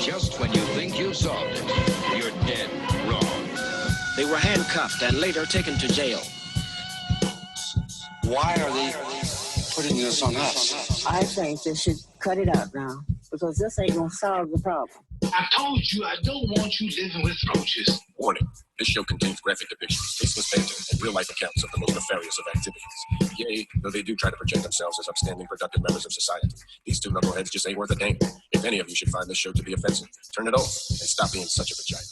Just when you think you've solved it, you're dead wrong. They were handcuffed and later taken to jail. Why are they putting this on us? I think they should cut it out now because this ain't gonna solve the problem. I told you I don't want you living with roaches. Warning. This show contains graphic depictions, tasteless banter, and real-life accounts of the most nefarious of activities. Yea, though they do try to project themselves as upstanding, productive members of society, these two knuckleheads just ain't worth a damn. If any of you should find this show to be offensive, turn it off and stop being such a vagina.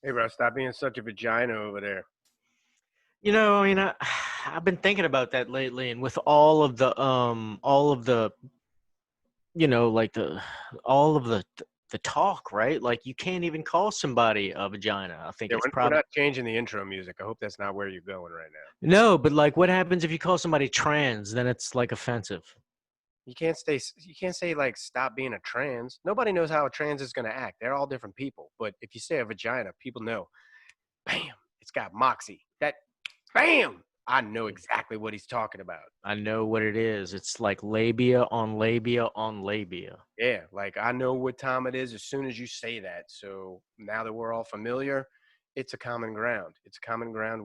Hey, bro, stop being such a vagina over there. You know, I mean, I've been thinking about that lately, and with all of the, you know, like all of the talk, right? Like, you can't even call somebody a vagina. I think Yeah, it's we're probably not changing the intro music. I hope that's not where you're going right now. no, but like, what happens if you call somebody trans? Then it's like offensive. You can't say like stop being a trans. Nobody knows how a trans is going to act. They're all different people. But if you say a vagina, people know. Bam, it's got moxie. That bam, I know exactly what he's talking about. I know what it is. It's like labia on labia on labia. Yeah, like I know what time it is as soon as you say that. So now that we're all familiar, it's a common ground. It's a common ground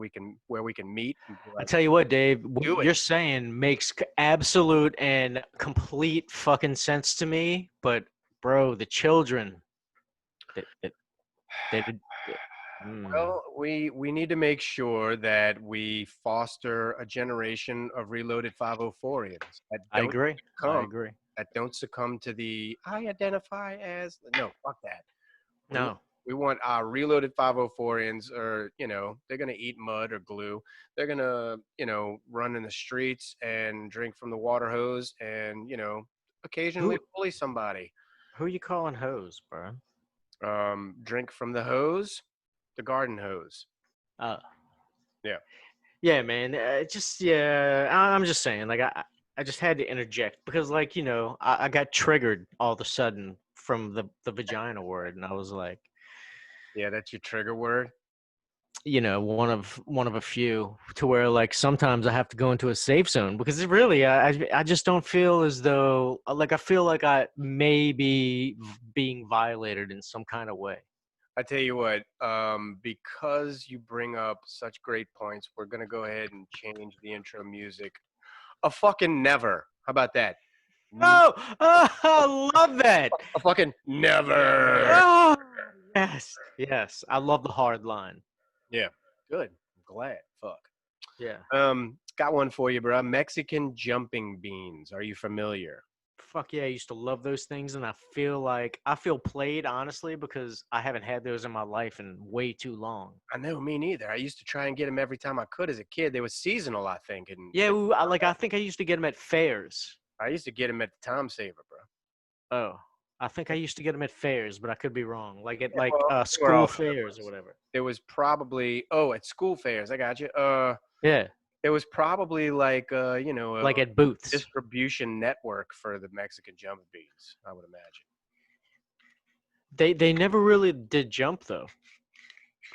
where we can meet. And be I like, tell you what, Dave, what Do it. you're saying makes absolute and complete fucking sense to me. But bro, the children, they Well, we need to make sure that we foster a generation of reloaded 504ians that I don't agree. I succumb, agree. that don't succumb to the I identify as no, fuck that. No. We want our reloaded 504ians, or they're gonna eat mud or glue. They're gonna run in the streets and drink from the water hose, and occasionally bully somebody. Who you calling hoes, bro? Drink from the hose, the garden hose. Yeah. Yeah, man. I'm just saying, like, I just had to interject because, like, I got triggered all of a sudden from the vagina word, and I was like, Yeah, that's your trigger word. one of a few, to where, like, sometimes I have to go into a safe zone because it really, I just don't feel as though, like, I feel like I may be being violated in some kind of way. I tell you what, because you bring up such great points, we're gonna go ahead and change the intro music. A fucking never. How about that? Oh, I love that. A fucking never. Oh, yes. I love the hard line. Yeah, good. I'm glad. Fuck. Yeah. Got one for you, bro. Mexican jumping beans. Are you familiar? Fuck yeah, I used to love those things, and I feel played, honestly, because I haven't had those in my life in way too long. I know, me neither. I used to try and get them every time I could as a kid. They were seasonal, I think. And Yeah, I think I used to get them at fairs. I used to get them at the Time Saver, bro. Oh, I think I used to get them at fairs, but I could be wrong. Like at School school fairs or whatever. There was probably at school fairs. I got you. Yeah, There was probably like like at booths. distribution network for the Mexican jumping beans, I would imagine. They never really did jump though.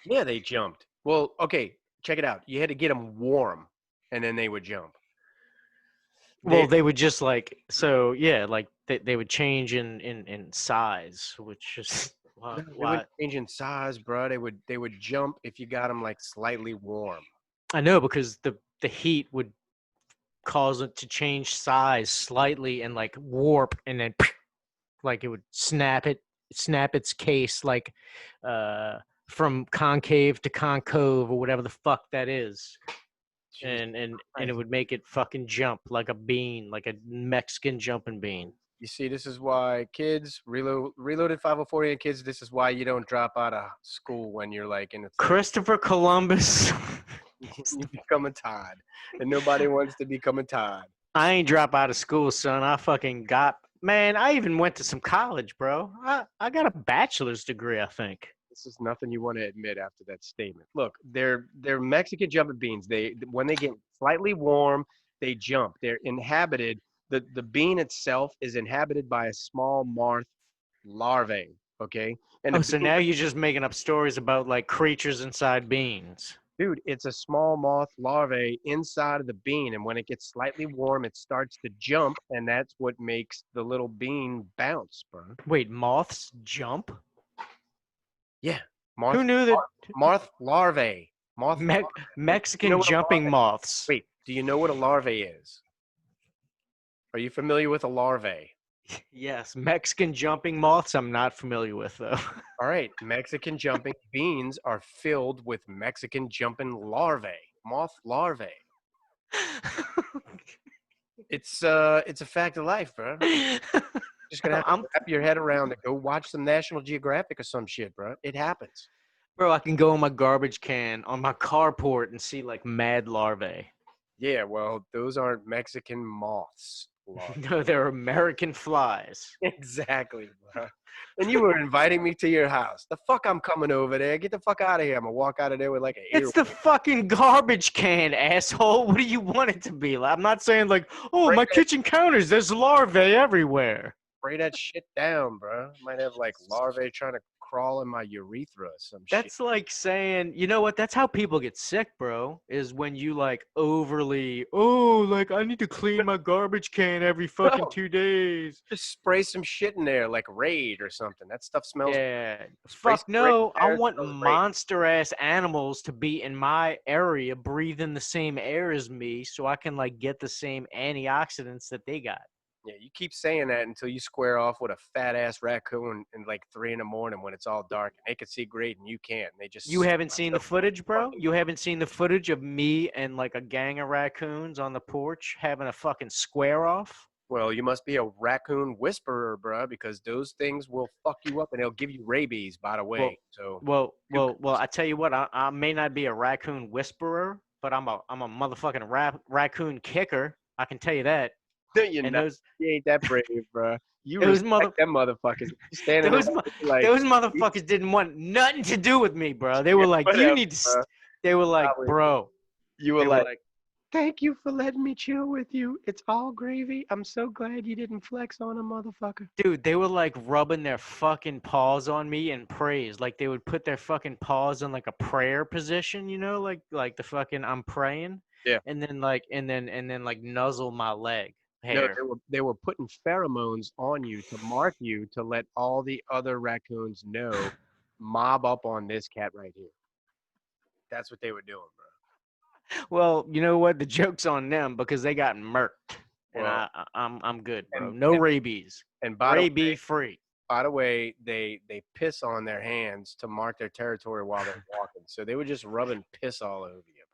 Yeah, they jumped. Well, okay, check it out. You had to get them warm, and then they would jump. Well, they would just like they would change in size, which is They why would change in size, bro. They would jump if you got them like slightly warm. I know, because the heat would cause it to change size slightly and like warp, and then like it would snap its case, like from concave to concave or whatever the fuck that is. And it would make it fucking jump like a bean, like a Mexican jumping bean. You see, this is why kids, reloaded 504 kids, this is why you don't drop out of school when you're like in the Christopher Columbus. you become a Todd. And nobody wants to become a Todd. I ain't drop out of school, son. I even went to some college, bro. I got a bachelor's degree, I think. This is nothing you want to admit after that statement. Look, they're Mexican jumping beans. When they get slightly warm, they jump. They're inhabited. The bean itself is inhabited by a small moth larvae. Okay. And So now you're just making up stories about like creatures inside beans. Dude, it's a small moth larvae inside of the bean, and when it gets slightly warm, it starts to jump, and that's what makes the little bean bounce, bro. Wait, moths jump? Yeah, moth. Who knew that? Moth larvae. Moth. Mexican You know what a jumping larvae- moths. Wait, do you know what a larvae is? Are you familiar with a larvae? Yes, Mexican jumping moths. I'm not familiar with though. All right, Mexican jumping beans are filled with Mexican jumping larvae, moth larvae. It's a fact of life, bro. Just gonna have to wrap your head around it. Go watch some National Geographic or some shit, bro. It happens. Bro, I can go in my garbage can on my carport and see like mad larvae. Yeah, well, those aren't Mexican moths. larvae. No, they're American flies. Exactly, bro. And you were inviting me to your house. The fuck I'm coming over there. Get the fuck out of here. I'm gonna walk out of there with like an It's the fucking garbage can, asshole. What do you want it to be? Like, I'm not saying like, oh, Right my there. kitchen counters, there's larvae everywhere. Spray that shit down, bro. Might have like larvae trying to crawl in my urethra or some shit. That's like saying, you know what? That's how people get sick, bro. Is when you like overly, oh, like I need to clean my garbage can every fucking No. 2 days. Just spray some shit in there, like Raid or something. That stuff smells. Yeah. Spray Fuck some no. Raid I there, want smells great. monster ass animals to be in my area, breathing the same air as me, so I can like get the same antioxidants that they got. Yeah, you keep saying that until you square off with a fat ass raccoon in like 3 a.m. when it's all dark and they can see great and you can't. They just You haven't seen the footage, bro? You haven't seen the footage of me and like a gang of raccoons on the porch having a fucking square off? Well, you must be a raccoon whisperer, bro, because those things will fuck you up and they'll give you rabies. By the way, Well, I tell you what, I may not be a raccoon whisperer, but I'm a motherfucking raccoon kicker. I can tell you that. no, you're And not. those You ain't that brave, bro. You Those respect them motherfuckers. You standing those there mo- like those motherfuckers didn't want nothing to do with me, bro. They were Yeah, like, you whatever, need to. bro. They were like, Probably. bro. you were They like, were like, thank you for letting me chill with you. It's all gravy. I'm so glad you didn't flex on a motherfucker. dude, they were like rubbing their fucking paws on me in praise. Like they would put their fucking paws in like a prayer position, you know, like the fucking I'm praying. Yeah. And then like like nuzzle my leg No, hair. they were putting pheromones on you to mark you to let all the other raccoons know, mob up on this cat right here. That's what they were doing, bro. Well, you know what? The joke's on them because they got murked. And Well, I'm good, bro. and- No and- rabies. And by the way, Rabies free. they piss on their hands to mark their territory while they're walking. So they were just rubbing piss all over you,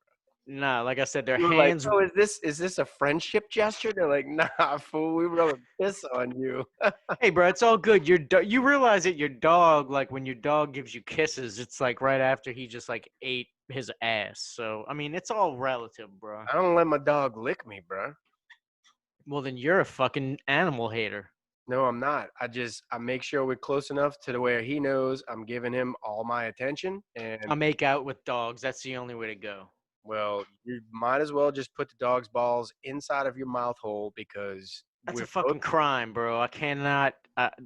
bro. Nah, like I said, their You were hands. like, oh, is this a friendship gesture? They're like, nah, fool, we rubbing piss on you. Hey, bro, it's all good. You realize that your dog, like when your dog gives you kisses, it's like right after he just like ate his ass. So I mean, it's all relative, bro. I don't let my dog lick me, bro. Well, then you're a fucking animal hater. No, I'm not. I make sure we're close enough to the where he knows I'm giving him all my attention. And I make out with dogs. That's the only way to go. well, you might as well just put the dog's balls inside of your mouth hole because That's we're a fucking both- crime, bro. I cannot.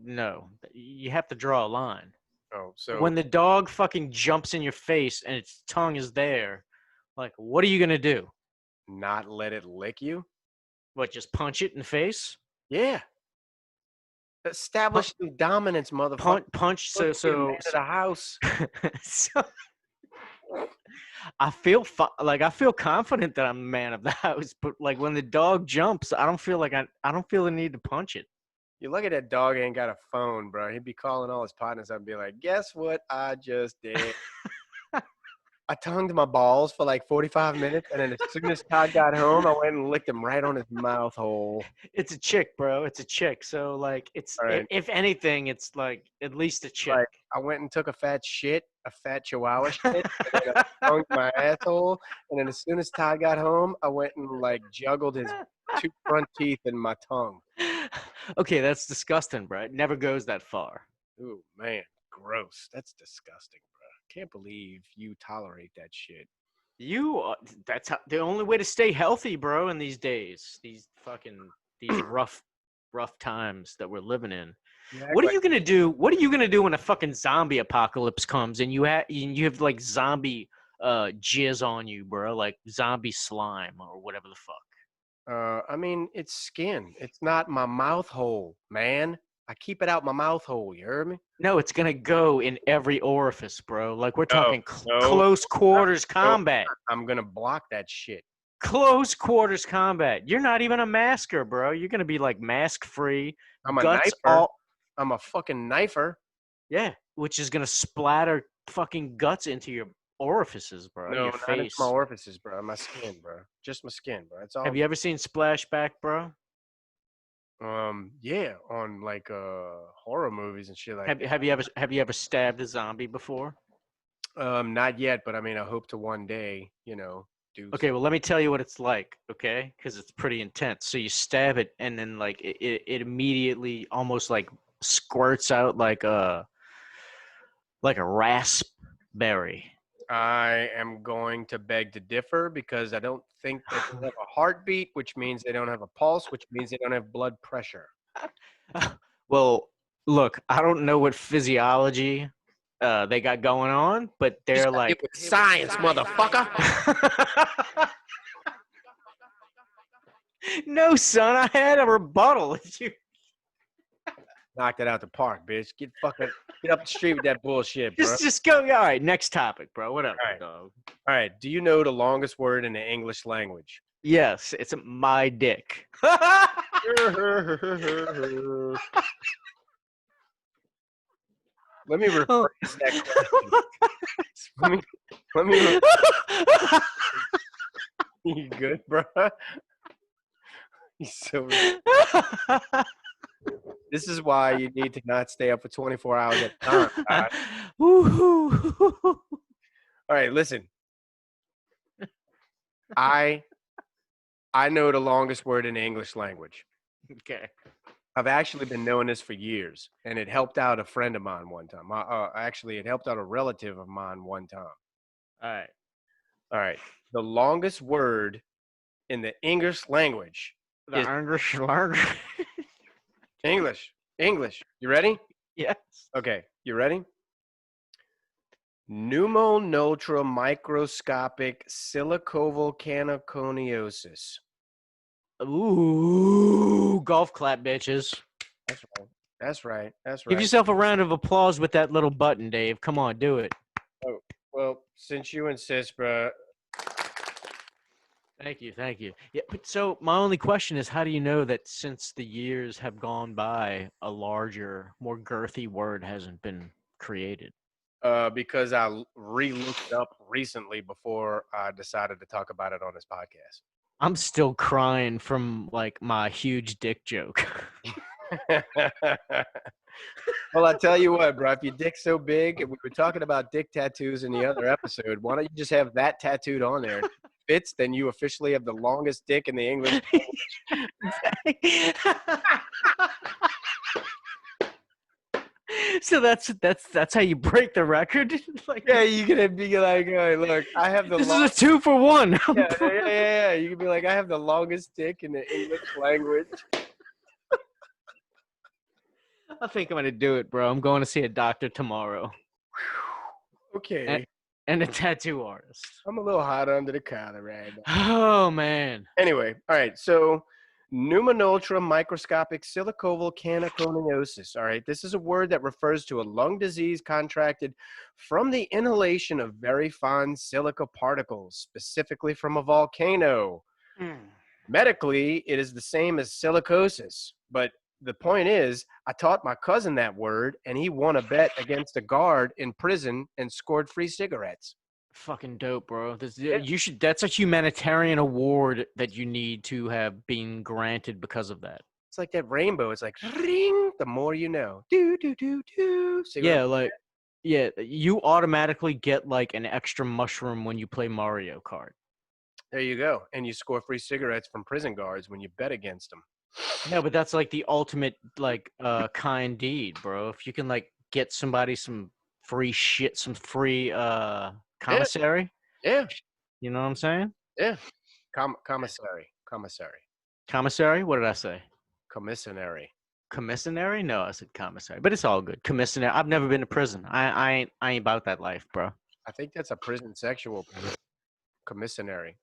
No, you have to draw a line. Oh, so When the dog fucking jumps in your face and its tongue is there, like, what are you gonna do? not let it lick you? What? Just punch it in the face? Yeah. Establish some dominance, motherfucker. Punch. Look, So you're the man of the house. so I feel confident that I'm the man of the house, but like when the dog jumps, I don't feel the need to punch it. You look at that dog ain't got a phone, bro. He'd be calling all his partners up and be like, guess what I just did? I tongued my balls for like 45 minutes, and then as soon as Todd got home, I went and licked him right on his mouth hole. It's a chick, bro. It's a chick. So like it's All right. if anything, it's like at least a chick. Like, I went and took a fat chihuahua shit, and then I tongued my asshole, and then as soon as Todd got home, I went and like juggled his 2 front teeth in my tongue. Okay, that's disgusting, bro. It never goes that far. Ooh, man, gross. That's disgusting, bro. Can't believe you tolerate that shit. That's how, the only way to stay healthy, bro, in these days. These rough times that we're living in. What are you gonna do? What are you gonna do when a fucking zombie apocalypse comes and you have like zombie jizz on you, bro, like zombie slime or whatever the fuck. I mean, it's skin. It's not my mouth hole, man. I keep it out my mouth hole. You heard me? No, it's gonna go in every orifice, bro. Like we're talking no, close quarters combat. I'm gonna block that shit. Close quarters combat. You're not even a masker, bro. You're gonna be like mask free. I'm a guts knifer. I'm a fucking knifer. Yeah, which is gonna splatter fucking guts into your orifices, bro. No, your not face. into my orifices, bro. My skin, bro. Just my skin, bro. That's all. Have you ever seen Splashback, bro? Yeah, on like horror movies and shit like that. Have you ever stabbed a zombie before? Not yet, but I mean, I hope to one day, do. Okay, well, let me tell you what it's like, okay? Because it's pretty intense. So you stab it, and then like it immediately almost like squirts out like a raspberry. I am going to beg to differ because I don't think that they have a heartbeat, which means they don't have a pulse, which means they don't have blood pressure. Well, look, I don't know what physiology they got going on, but they're like science, motherfucker. No, son, I had a rebuttal. You Knocked it out the park, bitch. Get up the street with that bullshit, bro. just go. All right, next topic, bro. Whatever, All right. dog. All right. Do you know the longest word in the English language? Yes, it's my dick. Let me rephrase that question. Let me. You good, bro? He's so. This is why you need to not stay up for 24 hours at a time. All right, listen. I know the longest word in the English language. Okay. I've actually been knowing this for years, and it helped out a friend of mine one time. Actually, it helped out a relative of mine one time. All right. All right. The longest word in the English language The is English language. English. You ready? Yes. Okay. You ready? Pneumonotra microscopic silicovolcanoconiosis. Ooh, golf clap, bitches. That's right. That's right. That's right. Give yourself a round of applause with that little button, Dave. Come on, do it. Oh, well, since you insist, bro. Thank you. Yeah, but so my only question is, how do you know that since the years have gone by, a larger, more girthy word hasn't been created? Because I re-looked it up recently before I decided to talk about it on this podcast. I'm still crying from like my huge dick joke. Well, I tell you what, bro, if your dick's so big, and we were talking about dick tattoos in the other episode, why don't you just have that tattooed on there? If it fits, then you officially have the longest dick in the English language. So that's how you break the record. Like, Yeah, you can be like, hey, look, I have the this longest. is a 2-for-1. Yeah. You can be like, I have the longest dick in the English language. I think I'm gonna do it, bro. I'm going to see a doctor tomorrow Okay. and a tattoo artist. I'm a little hot under the collar right now. Oh man. Anyway, all right. So, pneumonotra microscopic silicovolcanoconiosis. All right. This is a word that refers to a lung disease contracted from the inhalation of very fine silica particles, specifically from a volcano. Medically, it is the same as silicosis, but the point is, I taught my cousin that word, and he won a bet against a guard in prison and scored free cigarettes. Fucking dope, bro. You should. That's a humanitarian award that you need to have been granted because of that. It's like that rainbow. It's like, ring, the more you know. Do, do, do, do. See what Yeah, I'm like, yeah, you automatically get like an extra mushroom when you play Mario Kart. There you go. And you score free cigarettes from prison guards when you bet against them. No, but that's like the ultimate like kind deed, bro. If you can like get somebody some free shit, some free commissary. Yeah. You know what I'm saying? Yeah. Commissary. Commissary? What did I say? Commissary. Commissary? No, I said commissary. But it's all good. Commissary. I've never been to prison. I ain't about that life, bro. I think that's a prison sexual commissary.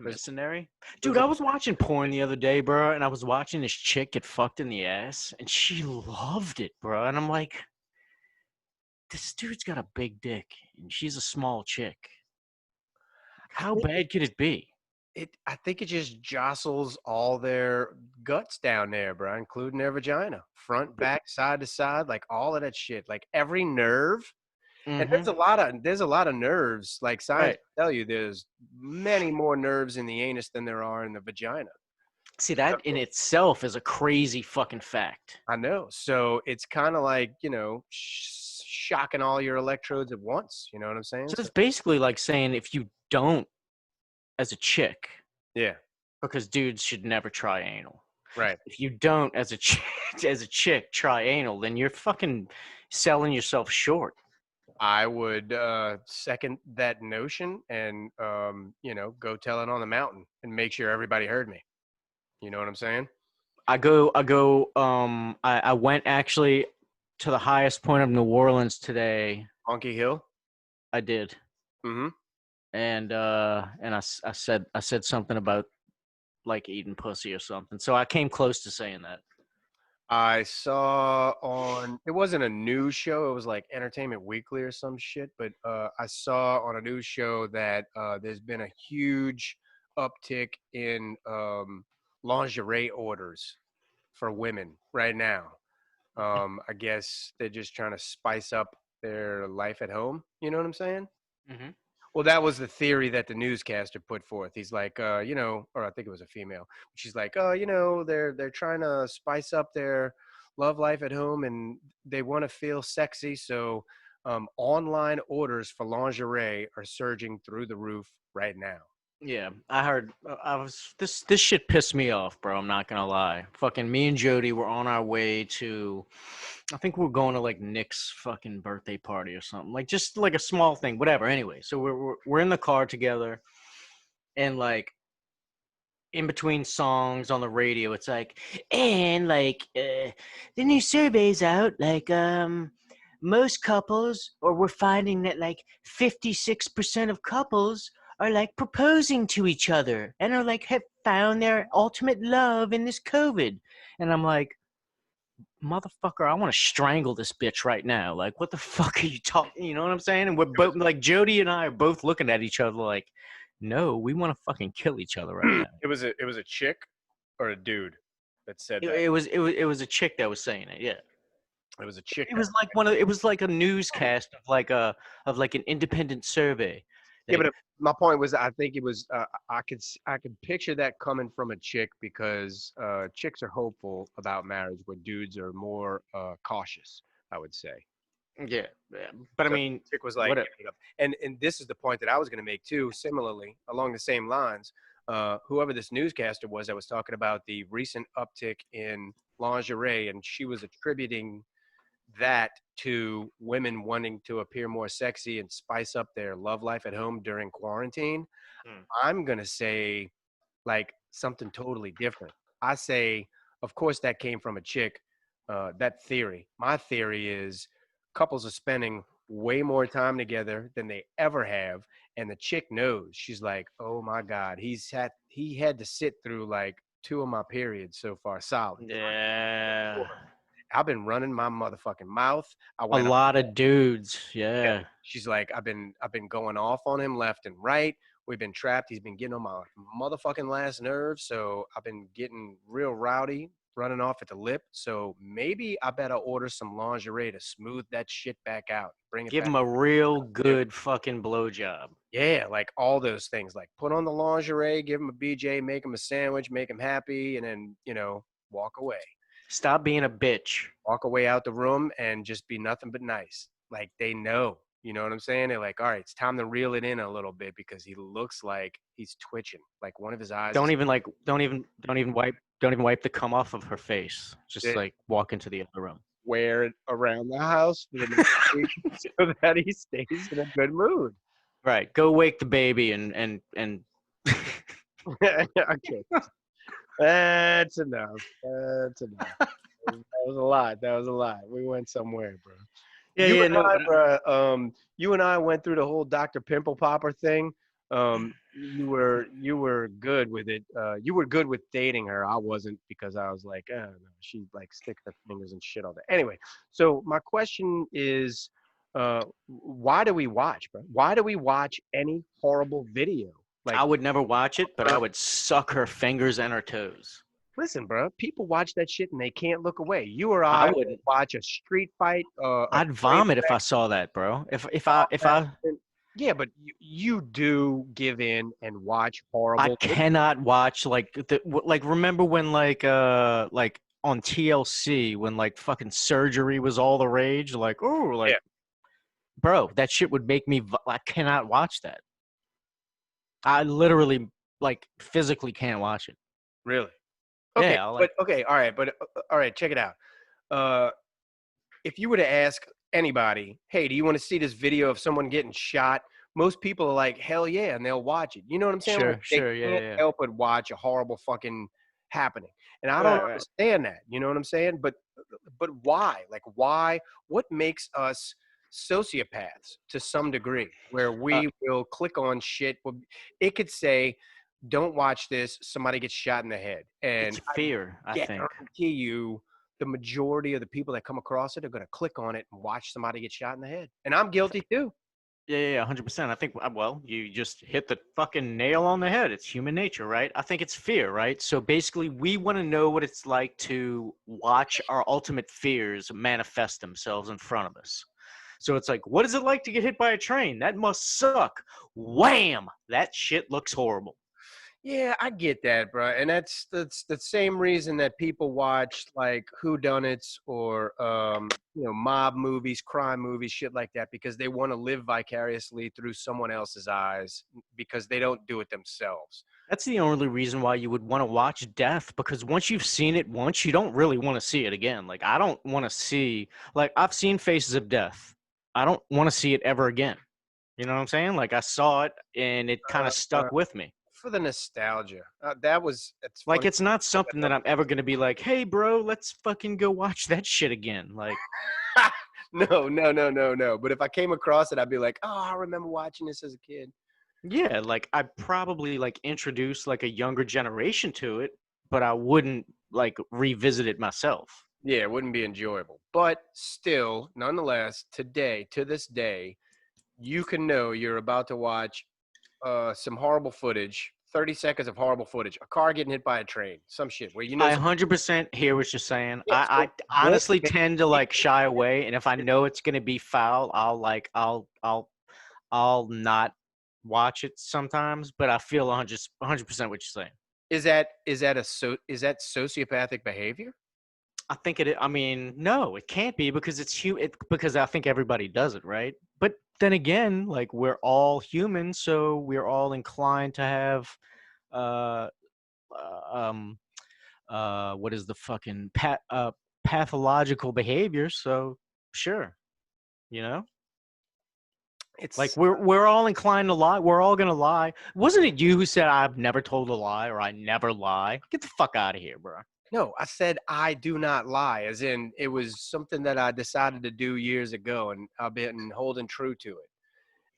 Mercenary? Dude, I was watching porn the other day, bro, and I was watching this chick get fucked in the ass, and she loved it, bro. And I'm like, this dude's got a big dick, and she's a small chick. How bad could it be? I think it just jostles all their guts down there, bro, including their vagina, front, back, side to side, like all of that shit, like every nerve. And there's a lot of nerves. Like science will tell you, there's many more nerves in the anus than there are in the vagina. See, that in itself is a crazy fucking fact. I know. So it's kind of like, you know, shocking all your electrodes at once. You know what I'm saying? So it's basically like saying if you don't, as a chick, Yeah. because dudes should never try anal. Right. If you don't, as a chick, try anal, then you're fucking selling yourself short. I would second that notion and, you know, go tell it on the mountain and make sure everybody heard me. You know what I'm saying? I went actually to the highest point of New Orleans today. Monkey Hill? I did. Mm-hmm. And I said something about like eating pussy or something. So I came close to saying that. I saw on, it wasn't a news show, it was like Entertainment Weekly or some shit, but I saw on a news show that there's been a huge uptick in lingerie orders for women right now. I guess they're just trying to spice up their life at home. You know what I'm saying? Mm-hmm. Well, that was the theory that the newscaster put forth. He's like, you know, or I think it was a female. She's like, oh, you know, they're trying to spice up their love life at home and they want to feel sexy. So online orders for lingerie are surging through the roof right now. Yeah, I heard. This shit pissed me off, bro. I'm not gonna lie. Fucking me and Jody were on our way to, I think we were going to like Nick's fucking birthday party or something, like just like a small thing, whatever. Anyway, so we're in the car together, and like in between songs on the radio, it's like, and like the new survey's out, like most couples, or we're finding that like 56% of couples are like proposing to each other and are like have found their ultimate love in this COVID. And I'm like, motherfucker, I want to strangle this bitch right now. Like, what the fuck are you talking? You know what I'm saying? And we're both like, Jody and I are both looking at each other like, no, we want to fucking kill each other right now. It was a chick or a dude that said that. It was a chick that was saying it. Yeah. It was a chick. It was like it was like a newscast of like an independent survey. Yeah, but my point was, I think it was, I could picture that coming from a chick because chicks are hopeful about marriage, where dudes are more cautious, I would say. Yeah, but So I mean, chick was like, whatever. and this is the point that I was going to make too. Similarly, along the same lines, whoever this newscaster was that was talking about the recent uptick in lingerie, and she was attributing that to women wanting to appear more sexy and spice up their love life at home during quarantine. I'm going to say like something totally different. I say, of course, that came from a chick, that theory. My theory is couples are spending way more time together than they ever have. And the chick knows. She's like, oh my God, he had to sit through like 2 of my periods so far solid. Yeah. I've been running my motherfucking mouth. A lot of dudes. Yeah. She's like, I've been going off on him left and right. We've been trapped. He's been getting on my motherfucking last nerve. So I've been getting real rowdy, running off at the lip. So maybe I better order some lingerie to smooth that shit back out. Give him a real good fucking blowjob. Yeah, like all those things. Like put on the lingerie, give him a BJ, make him a sandwich, make him happy, and then, you know, walk away. Stop being a bitch. Walk away out the room and just be nothing but nice. Like they know, you know what I'm saying? They're like, all right, it's time to reel it in a little bit because he looks like he's twitching. Like one of his eyes. Don't even wipe the cum off of her face. Just like walk into the other room. Wear it around the house for the next week so that he stays in a good mood. Right. Go wake the baby and Okay. That's enough. That was a lot. We went somewhere, bro. You yeah, and no, I, but bruh, you and I went through the whole Dr. Pimple Popper thing. You were good with it. You were good with dating her. I wasn't because I was like, oh, no, she like sticks her fingers and shit all day. Anyway, so my question is, why do we watch, bro? Why do we watch any horrible video? Like, I would never watch it, but I would suck her fingers and her toes. listen, bro, people watch that shit and they can't look away. You or I I wouldn't. watch a street fight. A I'd train vomit if wreck, I saw that, bro. If I yeah, but you do give in and watch I horrible. cannot watch like remember when like on TLC when like fucking surgery was all the rage, like, oh, like, Yeah. bro, that shit would make me I cannot watch that. I literally like physically can't watch it. Really? Okay, Yeah, like, but okay, all right, but all right, check it out. If you were to ask anybody, "Hey, do you want to see this video of someone getting shot?" Most people are like, "Hell yeah," and they'll watch it. You know what I'm saying? Sure, Like, they sure, yeah, can't yeah. help but watch a horrible fucking happening, and I don't Right, right. understand that. You know what I'm saying? But why? Like, why? What makes us sociopaths to some degree, where we will click on shit? It could say, "Don't watch this. Somebody gets shot in the head," and It's fear, I think. guarantee you the majority of the people that come across it are going to click on it and watch somebody get shot in the head. And I'm guilty too. Yeah, 100%. I think, well, you just hit the fucking nail on the head. It's human nature, right? I think it's fear, right? So basically, we want to know what it's like to watch our ultimate fears manifest themselves in front of us. So it's like, what is it like to get hit by a train? That must suck. Wham! That shit looks horrible. Yeah, I get that, bro. And that's the same reason that people watch like whodunits or mob movies, crime movies, shit like that, because they want to live vicariously through someone else's eyes because they don't do it themselves. That's the only reason why you would want to watch death, because once you've seen it once, you don't really want to see it again. Like, I don't want to see, like, I've seen Faces of Death. I don't want to see it ever again. You know what I'm saying? Like, I saw it and it kind of stuck with me. For the nostalgia. It's Like, funny. it's not something that I'm ever going to be like, hey, bro, let's fucking go watch that shit again. Like, No. But if I came across it, I'd be like, oh, I remember watching this as a kid. yeah, like, I'd probably, like, introduce, like, a younger generation to it, but I wouldn't, like, revisit it myself. Yeah, it wouldn't be enjoyable. But still, nonetheless, to this day, you can know you're about to watch some horrible footage, 30 seconds of horrible footage, a car getting hit by a train, some shit where you know. I 100% hear what you're saying. Yeah, so I honestly tend to, like, shy away, and if I know it's going to be foul, I'll not watch it sometimes, but I feel 100% what you're saying. Is that sociopathic behavior? I think it. I mean, no, it can't be because because I think everybody does it, right? But then again, like, we're all human, so we're all inclined to have, uh, what is the fucking pathological behavior? So sure, you know, It's like, we're all inclined to lie. We're all gonna lie. Wasn't it you who said I've never told a lie or I never lie? Get the fuck out of here, bro. no, I said I do not lie, as in it was something that I decided to do years ago, and I've been holding true to it.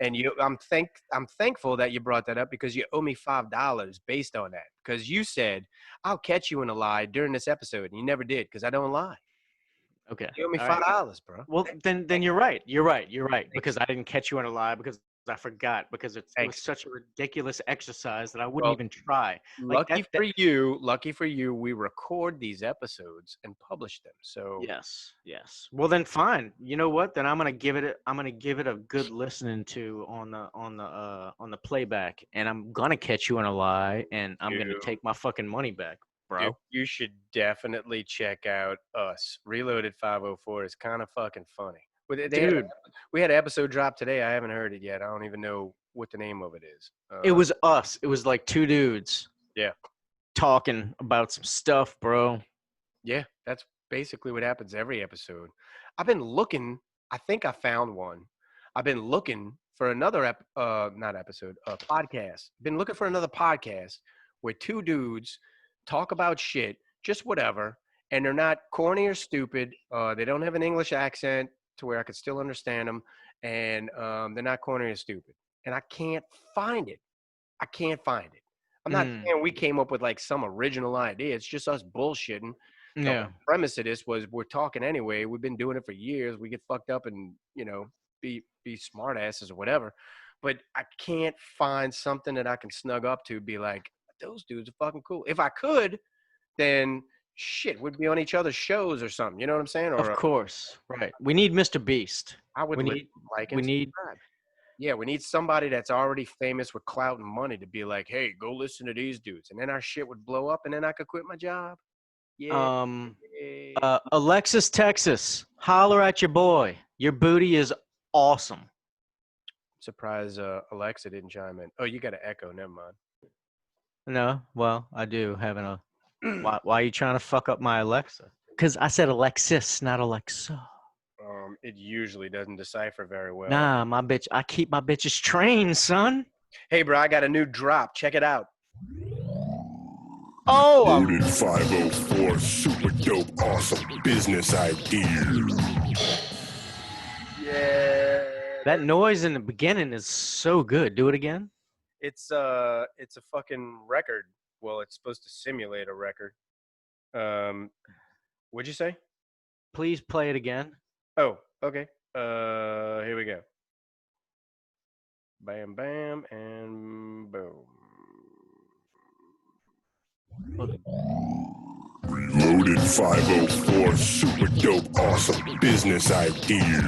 And I'm thankful that you brought that up because you owe me $5 based on that. Because you said I'll catch you in a lie during this episode, and you never did because I don't lie. Okay. You owe me All right. $5, bro. Well, then you're right. You're right. Because I didn't catch you in a lie because I forgot, because it was Thanks. such a ridiculous exercise that I wouldn't Well, even try. Like, Lucky for you, we record these episodes and publish them. So Yes. Well, then fine. You know what? Then I'm gonna give it a good listening to on the playback, and I'm gonna catch you in a lie, and I'm gonna Dude. take my fucking money back, bro. Dude, you should definitely check out us. Reloaded 504 is kind of fucking funny. Dude. We had an episode drop today. I haven't heard it yet. I don't even know what the name of it is. It was us. It was like two dudes. Yeah. Talking about some stuff, bro. Yeah, that's basically what happens every episode. I've been looking. I think I found one. I've been looking for another podcast. Been looking for another podcast where two dudes talk about shit, just whatever, and they're not corny or stupid. They don't have an English accent. to where I could still understand them, and they're not corny or stupid. And I can't find it. I can't find it. I'm not saying we came up with like some original idea. It's just us bullshitting. The Yeah. whole premise of this was we're talking anyway. We've been doing it for years. We get fucked up and be smart asses or whatever. But I can't find something that I can snug up to. Be like, those dudes are fucking cool. If I could, then shit, we'd be on each other's shows or something. You know what I'm saying? Or Of course. Right. We need Mr. Beast. I would we li- need- like. we and need- subscribe. Yeah, we need somebody that's already famous with clout and money to be like, hey, go listen to these dudes, and then our shit would blow up, and then I could quit my job. Yeah. Alexis, Texas. Holler at your boy. Your booty is awesome. Surprised Alexa didn't chime in. Oh, you got an echo. Never mind. No, well, I do having a. Why are you trying to fuck up my Alexa? Because I said Alexis, not Alexa. It usually doesn't decipher very well. Nah, my bitch. I keep my bitches trained, son. Hey, bro, I got a new drop. Check it out. Oh, Loaded 504, super dope, awesome business idea. Yeah. that noise in the beginning is so good. Do it again. It's a fucking record. Well, it's supposed to simulate a record. What'd you say? Please play it again. Oh, okay. Here we go. Bam, bam, and boom. Loaded 504, super dope, awesome business idea.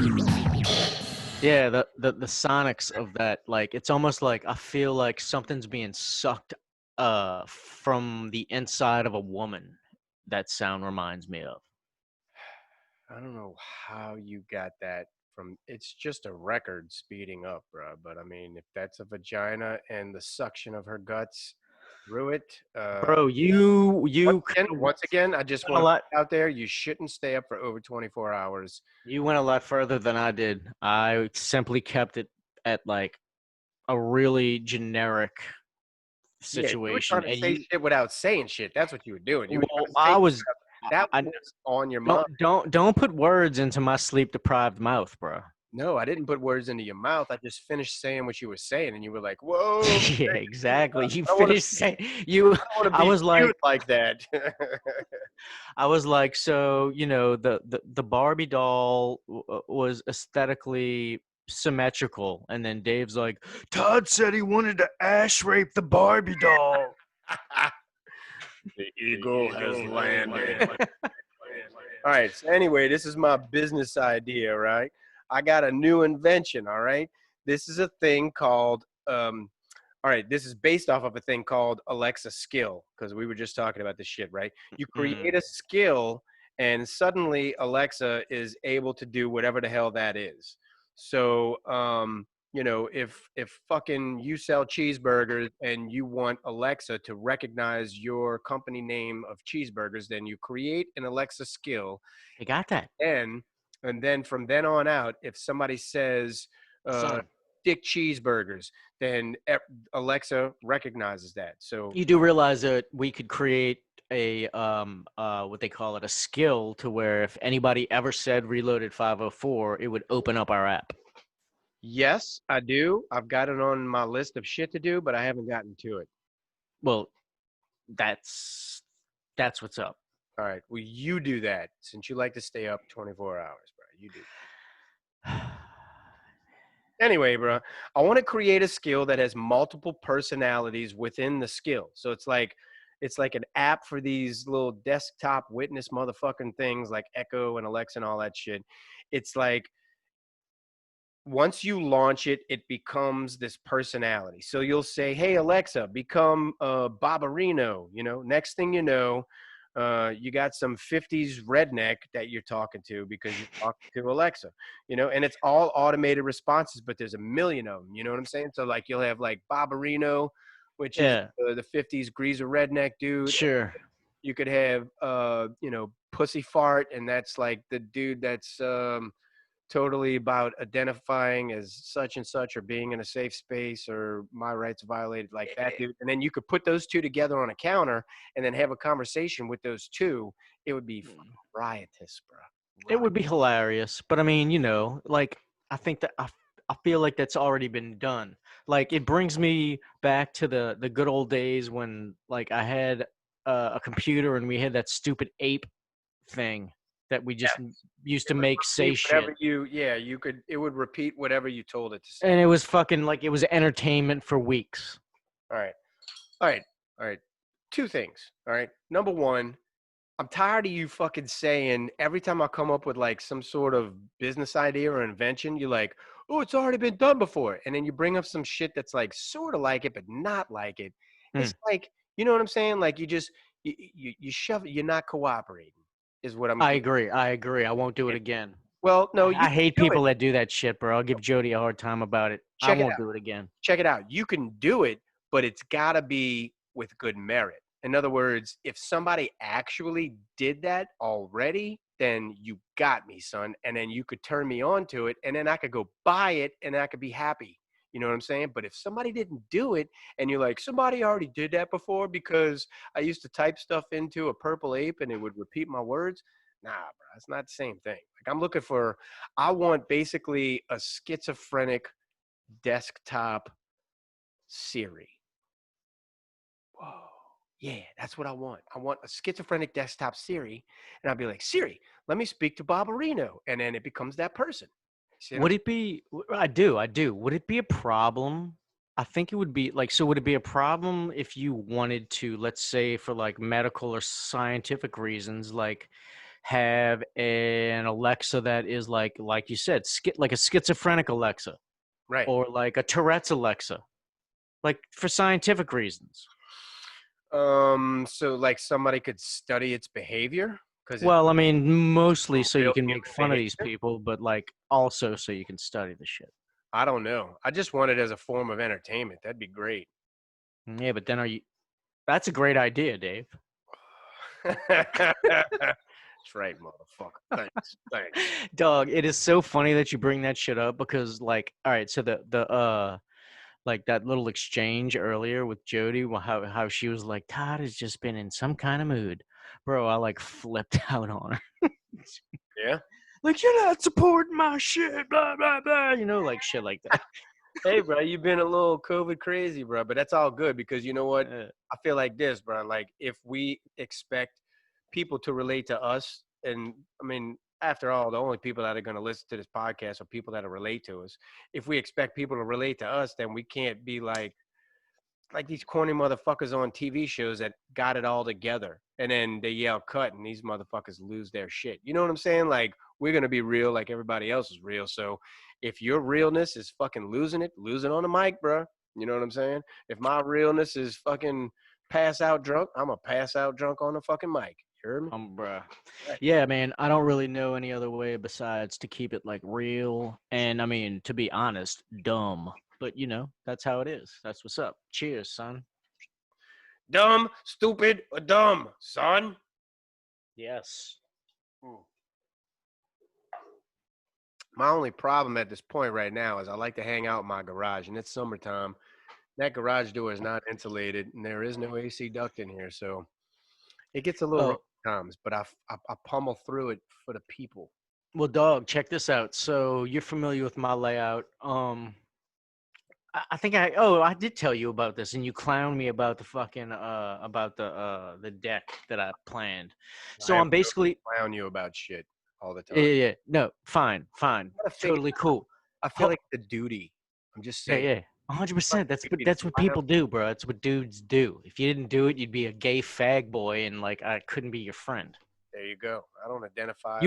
Yeah, the sonics of that, like, it's almost like I feel like something's being sucked from the inside of a woman. That sound reminds me of. I don't know how you got that from. It's just a record speeding up, bro. But I mean, if that's a vagina and the suction of her guts through it, Bro, you once again, I just a want lot- out there. You shouldn't stay up for over 24 hours. You went a lot further than I did. I simply kept it at like a really generic situation. Yeah, you were trying to say shit without saying shit. That's what you were doing. You were Well, trying to say I was. that I- was on your mind. don't put words into my sleep deprived mouth, bro. No, I didn't put words into your mouth. I just finished saying what you were saying, and you were like, "Whoa!" Yeah, exactly. You I wanna finished saying you. I was like that. I was like, so the Barbie doll was aesthetically symmetrical, and then Dave's like, Todd said he wanted to ash rape the Barbie doll. The eagle has landed. All right. So anyway, this is my business idea, right? I got a new invention. All right. This is a thing called. All right. This is based off of a thing called Alexa Skill, because we were just talking about this shit, right? You create a skill, and suddenly Alexa is able to do whatever the hell that is. So, if fucking you sell cheeseburgers and you want Alexa to recognize your company name of cheeseburgers, then you create an Alexa skill. You got that? And then from then on out, if somebody says Son. Dick Cheeseburgers, then Alexa recognizes that. So You do realize that we could create a what they call it, a skill, to where if anybody ever said Reloaded 504, it would open up our app. yes, I do. I've got it on my list of shit to do, but I haven't gotten to it. Well, that's what's up. All right. Well, you do that since you like to stay up 24 hours, bro. You do. Anyway, bro, I want to create a skill that has multiple personalities within the skill. So it's like an app for these little desktop witness motherfucking things like Echo and Alexa and all that shit. It's like once you launch it, it becomes this personality. So you'll say, "Hey Alexa, become Barbarino." Next thing you know, you got some 50s redneck that you're talking to because you're talking to Alexa, and it's all automated responses, but there's a million of them. You know what I'm saying? So like you'll have like Barbarino, which is the 50s greaser redneck dude. Sure. You could have, Pussy Fart, and that's like the dude that's totally about identifying as such and such or being in a safe space or my rights violated, like that dude. And then you could put those two together on a counter and then have a conversation with those two. It would be riotous, bro. It would be hilarious, but I mean, you know, like I think that I feel like that's already been done. Like it brings me back to the good old days when like I had a computer and we had that stupid ape thing that we just used to It would make say repeat shit. whatever you could. It would repeat whatever you told it to say. And it was fucking like it was entertainment for weeks. All right. All right. All right. Two things. All right. Number one, I'm tired of you fucking saying every time I come up with like some sort of business idea or invention, you're like, oh, it's already been done before. And then you bring up some shit that's like sort of like it, but not like it. It's like, you know what I'm saying? Like you just, you shove it, you're not cooperating, is what I'm I agree. I agree. I won't do it again. Well, no, you I can hate do it. people that do that shit, bro. I'll give Jody a hard time about it. Check I it won't out. do it again. Check it out. You can do it, but it's got to be with good merit. In other words, if somebody actually did that already, then you got me, son. And then you could turn me on to it, and then I could go buy it, and I could be happy. You know what I'm saying? But if somebody didn't do it, and you're like, somebody already did that before because I used to type stuff into a purple ape and it would repeat my words. Nah, bro, it's not the same thing. Like I'm looking for, I want basically a schizophrenic desktop Siri. Whoa. Yeah, that's what I want. I want a schizophrenic desktop Siri. And I'll be like, Siri, let me speak to Barbarino. And then it becomes that person. See what Would I'm- it be? I do. Would it be a problem? I think it would be like. So would it be a problem if you wanted to, let's say, for like medical or scientific reasons, like have an Alexa that is like you said, like a schizophrenic Alexa, Right. or like a Tourette's Alexa, like for scientific reasons? So like somebody could study its behavior? Because Well, I mean, mostly so you real can human make fun of these behavior? people, but like also so you can study the shit. I don't know. I just want it as a form of entertainment. That'd be great. Yeah, but then are you? That's a great idea, Dave. That's right, motherfucker. Thanks. Thanks. Dog, it is so funny that you bring that shit up because like all right, so the like that little exchange earlier with Jody, how she was like, Todd has just been in some kind of mood. Bro, I like flipped out on her. Yeah. Like, you're not supporting my shit, blah blah blah. You know, like shit like that. Hey, bro, you've been a little COVID crazy, bro, but that's all good because you know what? I feel like this, bro. Like, if we expect people to relate to us, and I mean, after all, the only people that are going to listen to this podcast are people that relate to us. If we expect people to relate to us, then we can't be like these corny motherfuckers on TV shows that got it all together and then they yell cut and these motherfuckers lose their shit. You know what I'm saying? Like, we're going to be real like everybody else is real. So if your realness is fucking losing it on the mic, bro. You know what I'm saying? If my realness is fucking pass out drunk, I'm a pass out drunk on the fucking mic. You heard me? Bruh. Right. Yeah, man, I don't really know any other way besides to keep it like real and I mean, to be honest, dumb. But you know, that's how it is. That's what's up. Cheers, son. Dumb, stupid, or dumb, son. Yes. My only problem at this point right now is I like to hang out in my garage, and it's summertime. That garage door is not insulated, and there is no AC duct in here, so it gets a little rough at times. But I pummel through it for the people. Well, dog, check this out. So you're familiar with my layout. I think I did tell you about this, and you clowned me about the fucking about the deck that I planned. So I'm basically clown you about shit all the time. yeah. No, fine, totally cool. I feel like the duty. I'm just saying. Yeah, 100%. That's what people do, bro. That's what dudes do. If you didn't do it, you'd be a gay fag boy, and like I couldn't be your friend. There you go. I don't identify.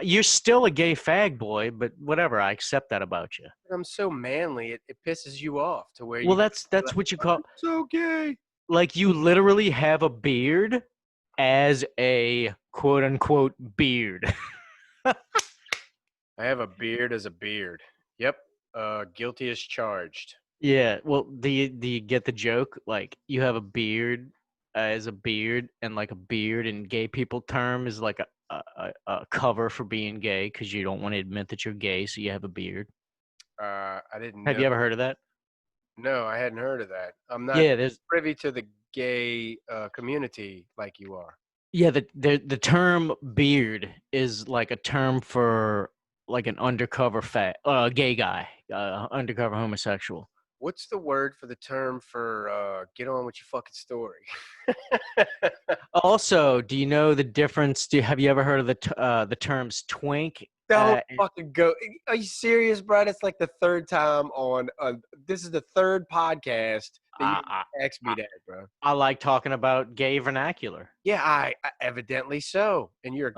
You're still a gay fag boy, but whatever. I accept that about you. I'm so manly. It pisses you off to where. Well, that's what you call. So gay. Like you literally have a beard as a quote unquote beard. I have a beard as a beard. Yep. Guilty as charged. Yeah. Well, do you get the joke? Like you have a beard as a beard, and like a beard in gay people term is like a cover for being gay because you don't want to admit that you're gay, so you have a beard. I didn't. Have you ever heard of that? No, I hadn't heard of that. I'm not there's privy to the gay community like you are. Yeah, the term beard is like a term for like an undercover gay guy, undercover homosexual. What's the word for the term for get on with your fucking story? Also, do you know the difference? Have you ever heard of the terms twink? Don't fucking go. Are you serious, bro? That's like the third time on. This is the third podcast that you asked me that, bro. I like talking about gay vernacular. Yeah, I evidently so. And you're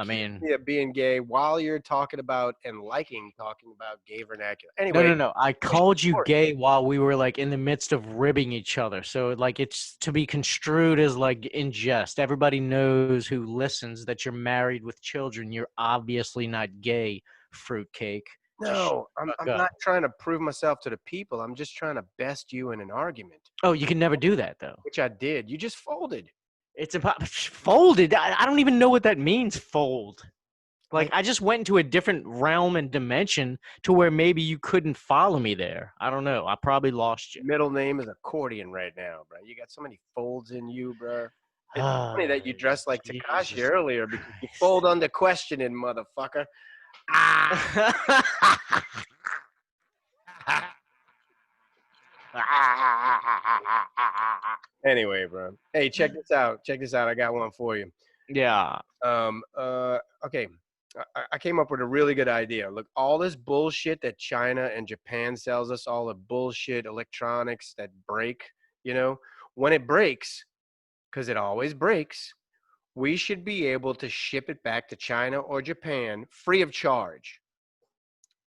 being gay while you're talking about and liking talking about gay vernacular. Anyway, no. I called you gay while we were like in the midst of ribbing each other. So like it's to be construed as like in jest. Everybody knows who listens that you're married with children. You're obviously not gay, fruitcake. No, I'm not trying to prove myself to the people. I'm just trying to best you in an argument. Oh, you can never do that though. Which I did. You just folded. It's folded. I don't even know what that means. Fold. Like I just went into a different realm and dimension to where maybe you couldn't follow me there. I don't know. I probably lost you. Middle name is accordion right now, bro. You got so many folds in you, bro. It's funny that you dressed like Tekashi earlier because you fold under questioning, motherfucker. Anyway, bro. Hey, check this out. I got one for you. Yeah. Okay. I came up with a really good idea. Look, all this bullshit that China and Japan sells us, all the bullshit electronics that break, when it breaks, because it always breaks, we should be able to ship it back to China or Japan free of charge.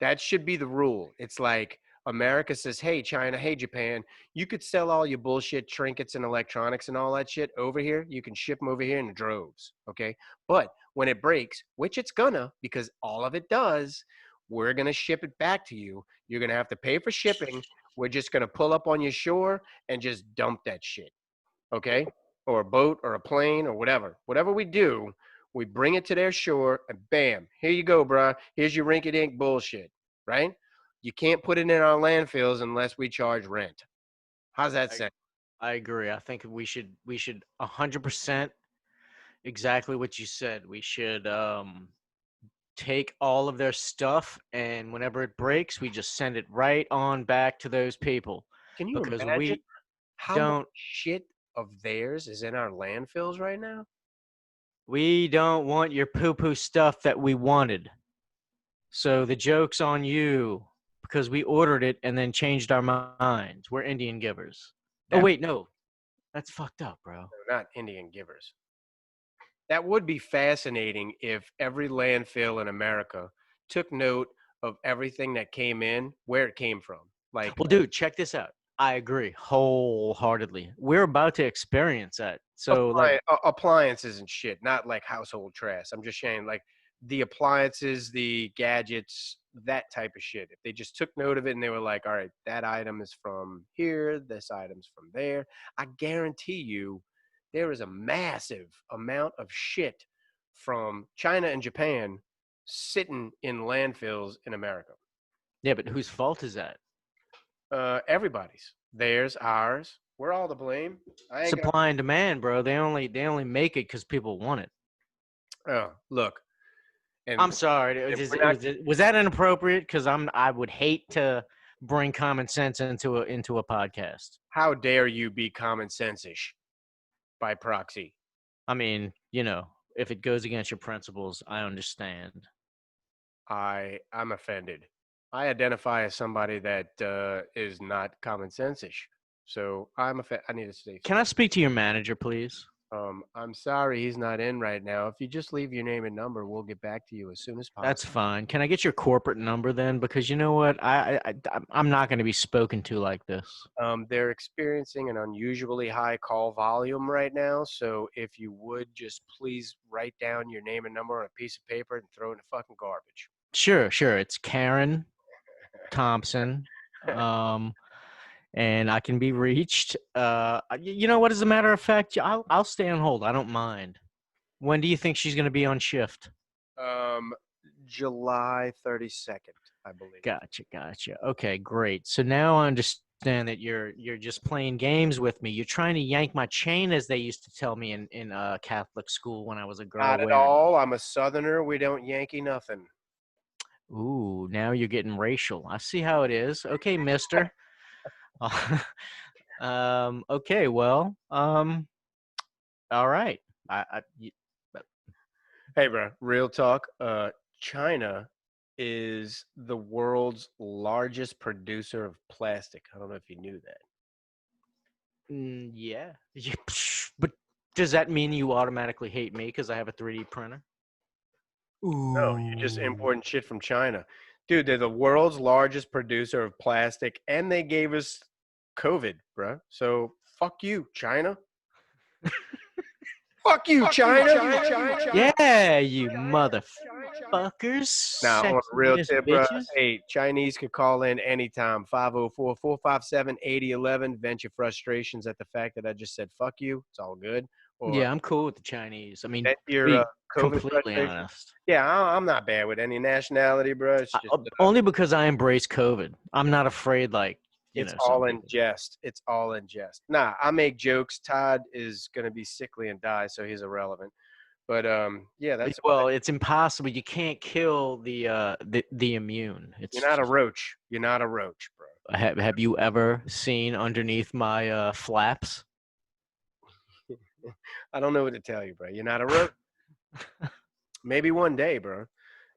That should be the rule. It's like America says, hey, China, hey, Japan, you could sell all your bullshit trinkets and electronics and all that shit over here. You can ship them over here in droves, okay? But when it breaks, which it's gonna, because all of it does, we're gonna ship it back to you. You're gonna have to pay for shipping. We're just gonna pull up on your shore and just dump that shit, okay? Or a boat or a plane or whatever. Whatever we do, we bring it to their shore and bam, here you go, bro. Here's your rinky-dink bullshit, right? You can't put it in our landfills unless we charge rent. How's that sound? I agree. I think we should 100% exactly what you said. We should take all of their stuff, and whenever it breaks, we just send it right on back to those people. Can you imagine how much shit of theirs is in our landfills right now? We don't want your poo-poo stuff that we wanted. So the joke's on you because we ordered it and then changed our minds. We're Indian givers. Oh, wait, no. That's fucked up, bro. No, not Indian givers. That would be fascinating if every landfill in America took note of everything that came in, where it came from. Like, well, dude, check this out. I agree wholeheartedly. We're about to experience that. So appliances and shit, not like household trash. I'm just saying like the appliances, the gadgets, that type of shit. If they just took note of it and they were like, all right, that item is from here, this item's from there, I guarantee you there is a massive amount of shit from China and Japan sitting in landfills in America. Yeah, but whose fault is that? Everybody's. Theirs, ours. We're all to blame. Supply and demand, bro. They only make it because people want it. Oh, look. And I'm sorry. Was that inappropriate? Because I would hate to bring common sense into a podcast. How dare you be common sense-ish by proxy? I mean, if it goes against your principles, I understand. I'm offended. I identify as somebody that is not common sense-ish. So I need to stay. Can I speak to your manager, please? I'm sorry he's not in right now. If you just leave your name and number, we'll get back to you as soon as possible. That's fine. Can I get your corporate number then? Because you know what? I'm not going to be spoken to like this. They're experiencing an unusually high call volume right now. So if you would just please write down your name and number on a piece of paper and throw it in the fucking garbage. Sure. It's Karen Thompson. And I can be reached. You know what? As a matter of fact, I'll stay on hold. I don't mind. When do you think she's going to be on shift? July 32nd, I believe. Gotcha. Okay, great. So now I understand understand that you're just playing games with me. You're trying to yank my chain, as they used to tell me in Catholic school when I was a girl. Not at all. I'm a Southerner. We don't Yankee nothing. Ooh, now you're getting racial. I see how it is. Okay, mister. Okay, well, all right. Hey, bro, real talk. China is the world's largest producer of plastic. I don't know if you knew that. Yeah. But does that mean you automatically hate me because I have a 3D printer? No, you're just importing shit from China. Dude, they're the world's largest producer of plastic, and they gave us COVID, bro. So fuck you, China. Fuck you, China. Yeah, you motherfuckers. Now, on a real Sexist tip, bro, bitches. hey, Chinese could call in anytime, 504-457-8011. Vent your frustrations at the fact that I just said fuck you. It's all good. Or Yeah, I'm cool with the Chinese. I mean, vent to your be COVID completely frustration. honest. Yeah, I'm not bad with any nationality, bro. It's just Only because I embrace COVID. I'm not afraid, like, it's some all in people. jest. It's all in jest. Nah, I make jokes. Todd is gonna be sickly and die, so he's irrelevant. But yeah, that's Well, it's impossible. You can't kill the immune. It's you're not a roach. You're not a roach, bro. Have you ever seen underneath my flaps? I don't know what to tell you, bro. You're not a roach. Maybe one day, bro.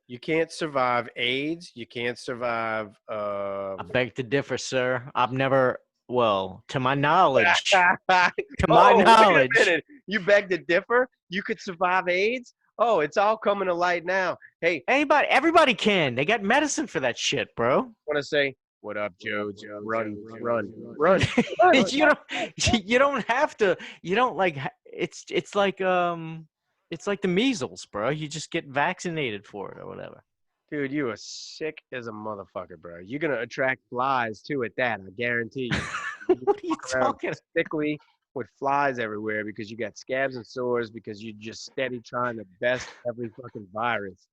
You can't survive AIDS. You can't survive. I beg to differ, sir. I've never, well, to my knowledge, to my Wait a knowledge, minute. You beg to differ? You could survive AIDS? Oh, it's all coming to light now. Hey, everybody can. They got medicine for that shit, bro. I want to say, what up, Joe? Run. you don't have to. You don't like. It's like the measles, bro. You just get vaccinated for it or whatever. Dude, you are sick as a motherfucker, bro. You're gonna attract flies too at that. I guarantee you. What are you talking? Sickly with flies everywhere because you got scabs and sores because you're just steady trying to best every fucking virus.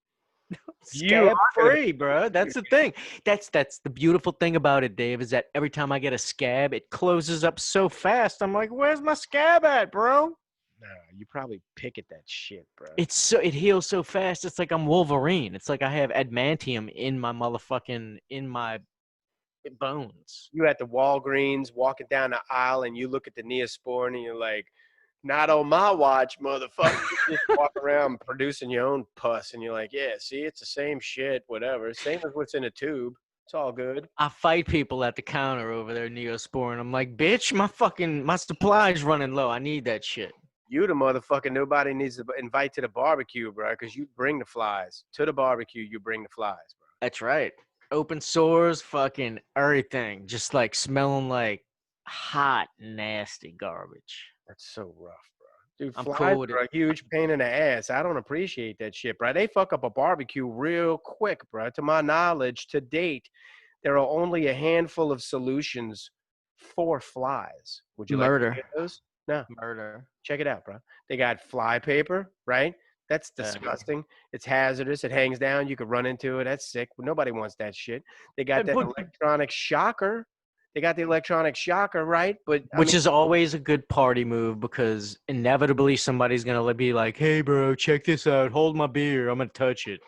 Scab free, bro. That's the thing. That's the beautiful thing about it, Dave, is that every time I get a scab, it closes up so fast. I'm like, where's my scab at, bro? Nah, you probably pick at that shit, bro. It heals so fast. It's like I'm Wolverine. It's like I have adamantium in my bones. You at the Walgreens walking down the aisle and you look at the Neosporin and you're like, not on my watch, motherfucker. You just walk around producing your own pus and you're like, yeah, see, it's the same shit, whatever. Same as what's in a tube. It's all good. I fight people at the counter over their Neosporin. I'm like, bitch, my supply's running low. I need that shit. You the motherfucker nobody needs to invite to the barbecue, bro, because you bring the flies. To the barbecue, you bring the flies, bro. That's right. Open sores, fucking everything. Just like smelling like hot, nasty garbage. That's so rough, bro. Dude, I'm flies cool with are a it. huge pain in the ass. I don't appreciate that shit, bro. They fuck up a barbecue real quick, bro. To my knowledge, to date, there are only a handful of solutions for flies. Would you Murder. like to get those? No. Murder. Check it out, bro. They got fly paper, right? That's disgusting. It's hazardous. It hangs down. You could run into it. That's sick. Nobody wants that shit. They got that electronic shocker. They got the electronic shocker, right? But Which is always a good party move because inevitably somebody's going to be like, hey, bro, check this out. Hold my beer. I'm going to touch it.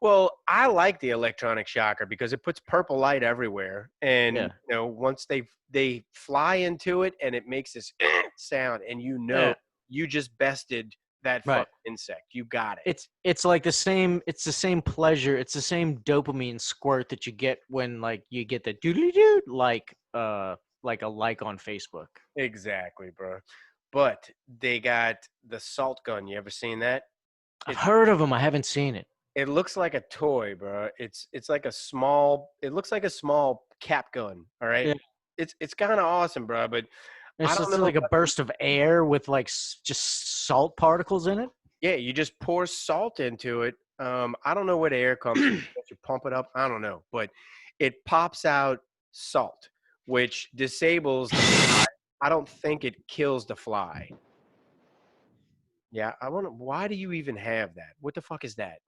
Well, I like the electronic shocker because it puts purple light everywhere. And, Yeah. you know, once they fly into it and it makes this sound and you just bested that Right. fucking insect. You got it. It's like the same pleasure. It's the same dopamine squirt that you get when like you get the doodly-doo like a like on Facebook. Exactly, bro. But they got the salt gun. You ever seen that? I've heard of them. I haven't seen it. It looks like a toy, bro. It's like a small. It looks like a small cap gun. All right. Yeah. It's kind of awesome, bro. But It's I don't just know like a about- burst of air with like just salt particles in it. Yeah, you just pour salt into it. I don't know where the air comes from. You pump it up. I don't know, but it pops out salt, which disables the fly. I don't think it kills the fly. Yeah, I wonder why do you even have that? What the fuck is that?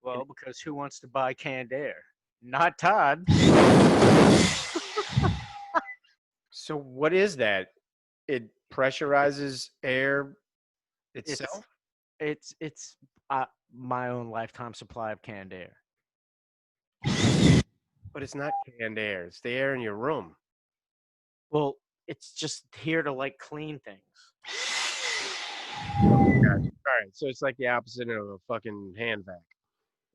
Well, because who wants to buy canned air? Not Todd. So what is that? It pressurizes air itself? It's my own lifetime supply of canned air. But it's not canned air. It's the air in your room. Well, it's just here to like clean things. All right. So it's like the opposite of a fucking hand vac.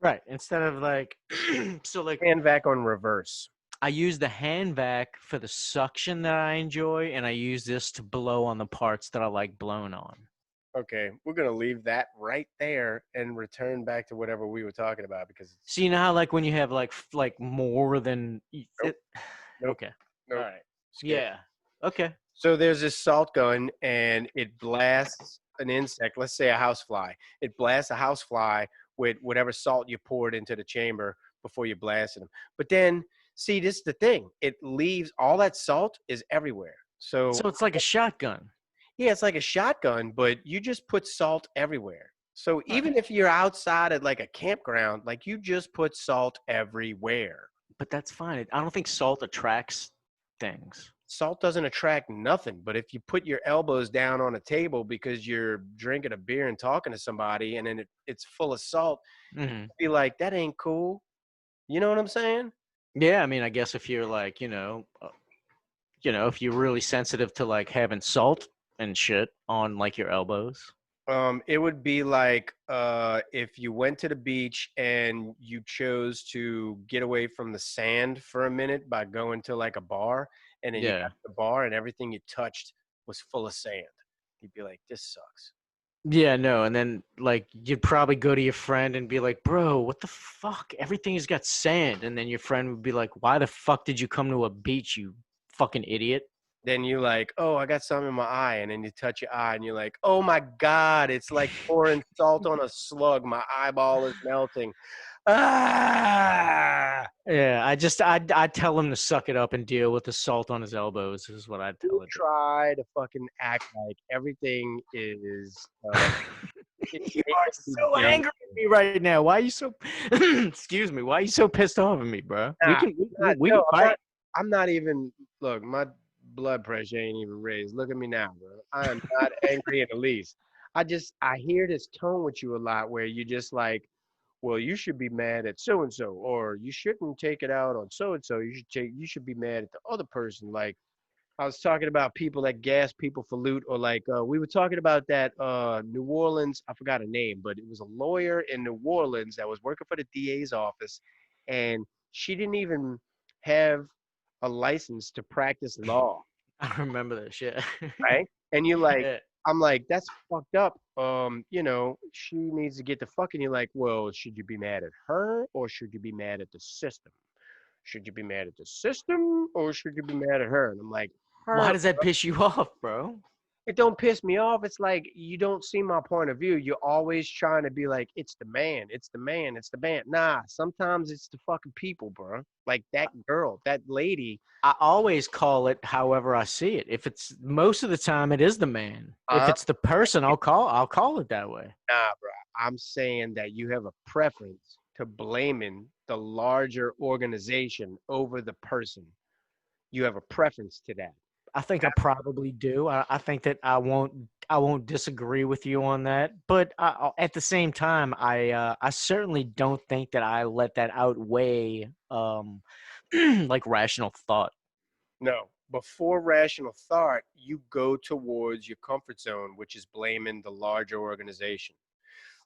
Right. Instead of like, so like Hand vac on reverse. I use the hand vac for the suction that I enjoy, and I use this to blow on the parts that I like blown on. Okay, we're gonna leave that right there and return back to whatever we were talking about because. So you know how like when you have like more than. Nope. Okay. Nope. All right. Skip. Yeah. Okay. So there's this salt gun and it blasts an insect, let's say a housefly. It blasts a housefly with whatever salt you poured into the chamber before you blasted them. But then, see, this is the thing. It leaves, all that salt is everywhere. So it's like a shotgun. yeah, it's like a shotgun, but you just put salt everywhere. So even if you're outside at like a campground, like you just put salt everywhere. But that's fine. I don't think salt attracts things. Salt doesn't attract nothing, but if you put your elbows down on a table because you're drinking a beer and talking to somebody and then it's full of salt, be like, that ain't cool. You know what I'm saying? Yeah, I mean, I guess if you're like, if you're really sensitive to like having salt and shit on like your elbows. It would be like if you went to the beach and you chose to get away from the sand for a minute by going to like a bar, and then you got to the bar and everything you touched was full of sand. You'd be like, this sucks. Yeah, no, and then like you'd probably go to your friend and be like, bro, what the fuck? Everything's got sand. And then your friend would be like, why the fuck did you come to a beach, you fucking idiot? Then you're like, oh, I got something in my eye. And then you touch your eye and you're like, oh my God, it's like pouring salt on a slug. My eyeball is melting. Ah! Yeah, I tell him to suck it up and deal with the salt on his elbows is what I'd tell him. Try to fucking act like everything is. You are so angry at me right now. Why are you so? Excuse me. Why are you so pissed off at me, bro? We can fight. I'm not even. Look, my blood pressure ain't even raised. Look at me now, bro. I am not angry in the least. I hear this tone with you a lot where you just like, well, you should be mad at so and so, or you shouldn't take it out on so and so. You should be mad at the other person. Like I was talking about people that gas people for loot, or like we were talking about that New Orleans. I forgot her name, but it was a lawyer in New Orleans that was working for the DA's office, and she didn't even have a license to practice law. I remember that shit. Right? And you're like, Yeah. I'm like, that's fucked up. She needs to get the fuck. And you're like, well, should you be mad at her or should you be mad at the system? Should you be mad at the system or should you be mad at her? And I'm like, why does that piss you off, bro? It don't piss me off. It's like, you don't see my point of view. You're always trying to be like, it's the man, it's the man, it's the man. Nah, sometimes it's the fucking people, bro. Like that girl, that lady. I always call it however I see it. If it's most of the time, it is the man. If it's the person, I'll call it that way. Nah, bro. I'm saying that you have a preference to blaming the larger organization over the person. You have a preference to that. I think I probably do. I think that I won't disagree with you on that. But at the same time, I certainly don't think that I let that outweigh like rational thought. No, before rational thought, you go towards your comfort zone, which is blaming the larger organization.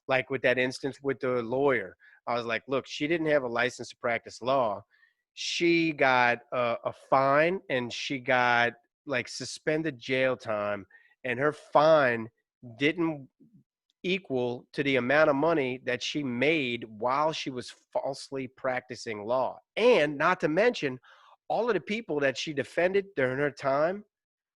Like with that instance with the lawyer, I was like, look, she didn't have a license to practice law. She got a fine and she got like suspended jail time, and her fine didn't equal to the amount of money that she made while she was falsely practicing law. And not to mention all of the people that she defended during her time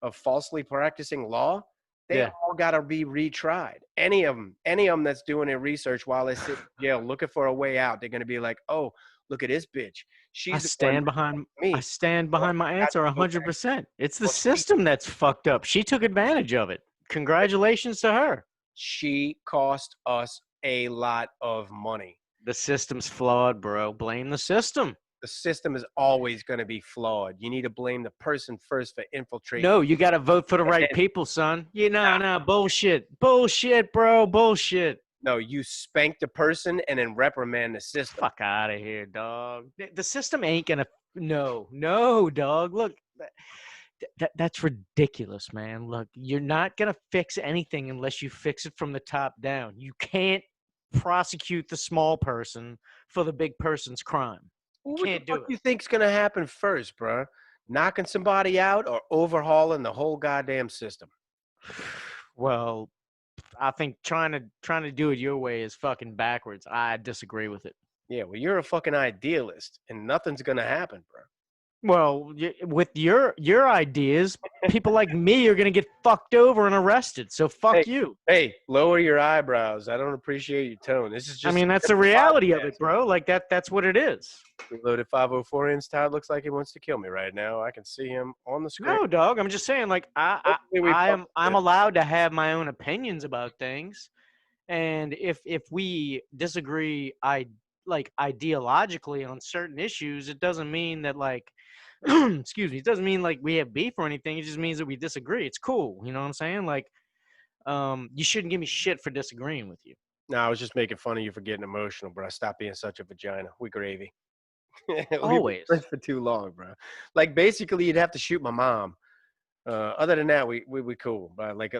of falsely practicing law, they all got to be retried. Any of them that's doing their research while they sit in jail looking for a way out, they're going to be like, oh, look at this bitch. I stand behind my answer 100%. It's the system that's fucked up. She took advantage of it. Congratulations to her. She cost us a lot of money. The system's flawed, bro. Blame the system. The system is always going to be flawed. You need to blame the person first for infiltrating. No, you got to vote for the right then- people, son. No, bullshit. Bullshit, bro. Bullshit. No, you spank the person and then reprimand the system. Fuck out of here, dog. The system ain't going to. No, dog. Look, that's ridiculous, man. Look, you're not going to fix anything unless you fix it from the top down. You can't prosecute the small person for the big person's crime. Well, Can't do what it. do you think's going to happen first, bro? Knocking somebody out or overhauling the whole goddamn system? Well, I think trying to do it your way is fucking backwards. I disagree with it. Yeah, well, you're a fucking idealist, and nothing's going to happen, bro. Well, with your ideas, people like me are gonna get fucked over and arrested. So fuck you. Hey, lower your eyebrows. I don't appreciate your tone. This is just. I mean, that's the reality of it, bro. Like that's what it is. Reloaded 504 inch. Todd looks like he wants to kill me right now. I can see him on the screen. No, dog. I'm just saying, like I'm allowed to have my own opinions about things, and if we disagree, ideologically on certain issues, it doesn't mean that like. Excuse me. It doesn't mean like we have beef or anything. It just means that we disagree. It's cool. You know what I'm saying? Like, you shouldn't give me shit for disagreeing with you. No, I was just making fun of you for getting emotional, bro. Stop being such a vagina. We gravy. We were Always. friends for too long, bro. Like basically, you'd have to shoot my mom. Other than that, we cool. But like,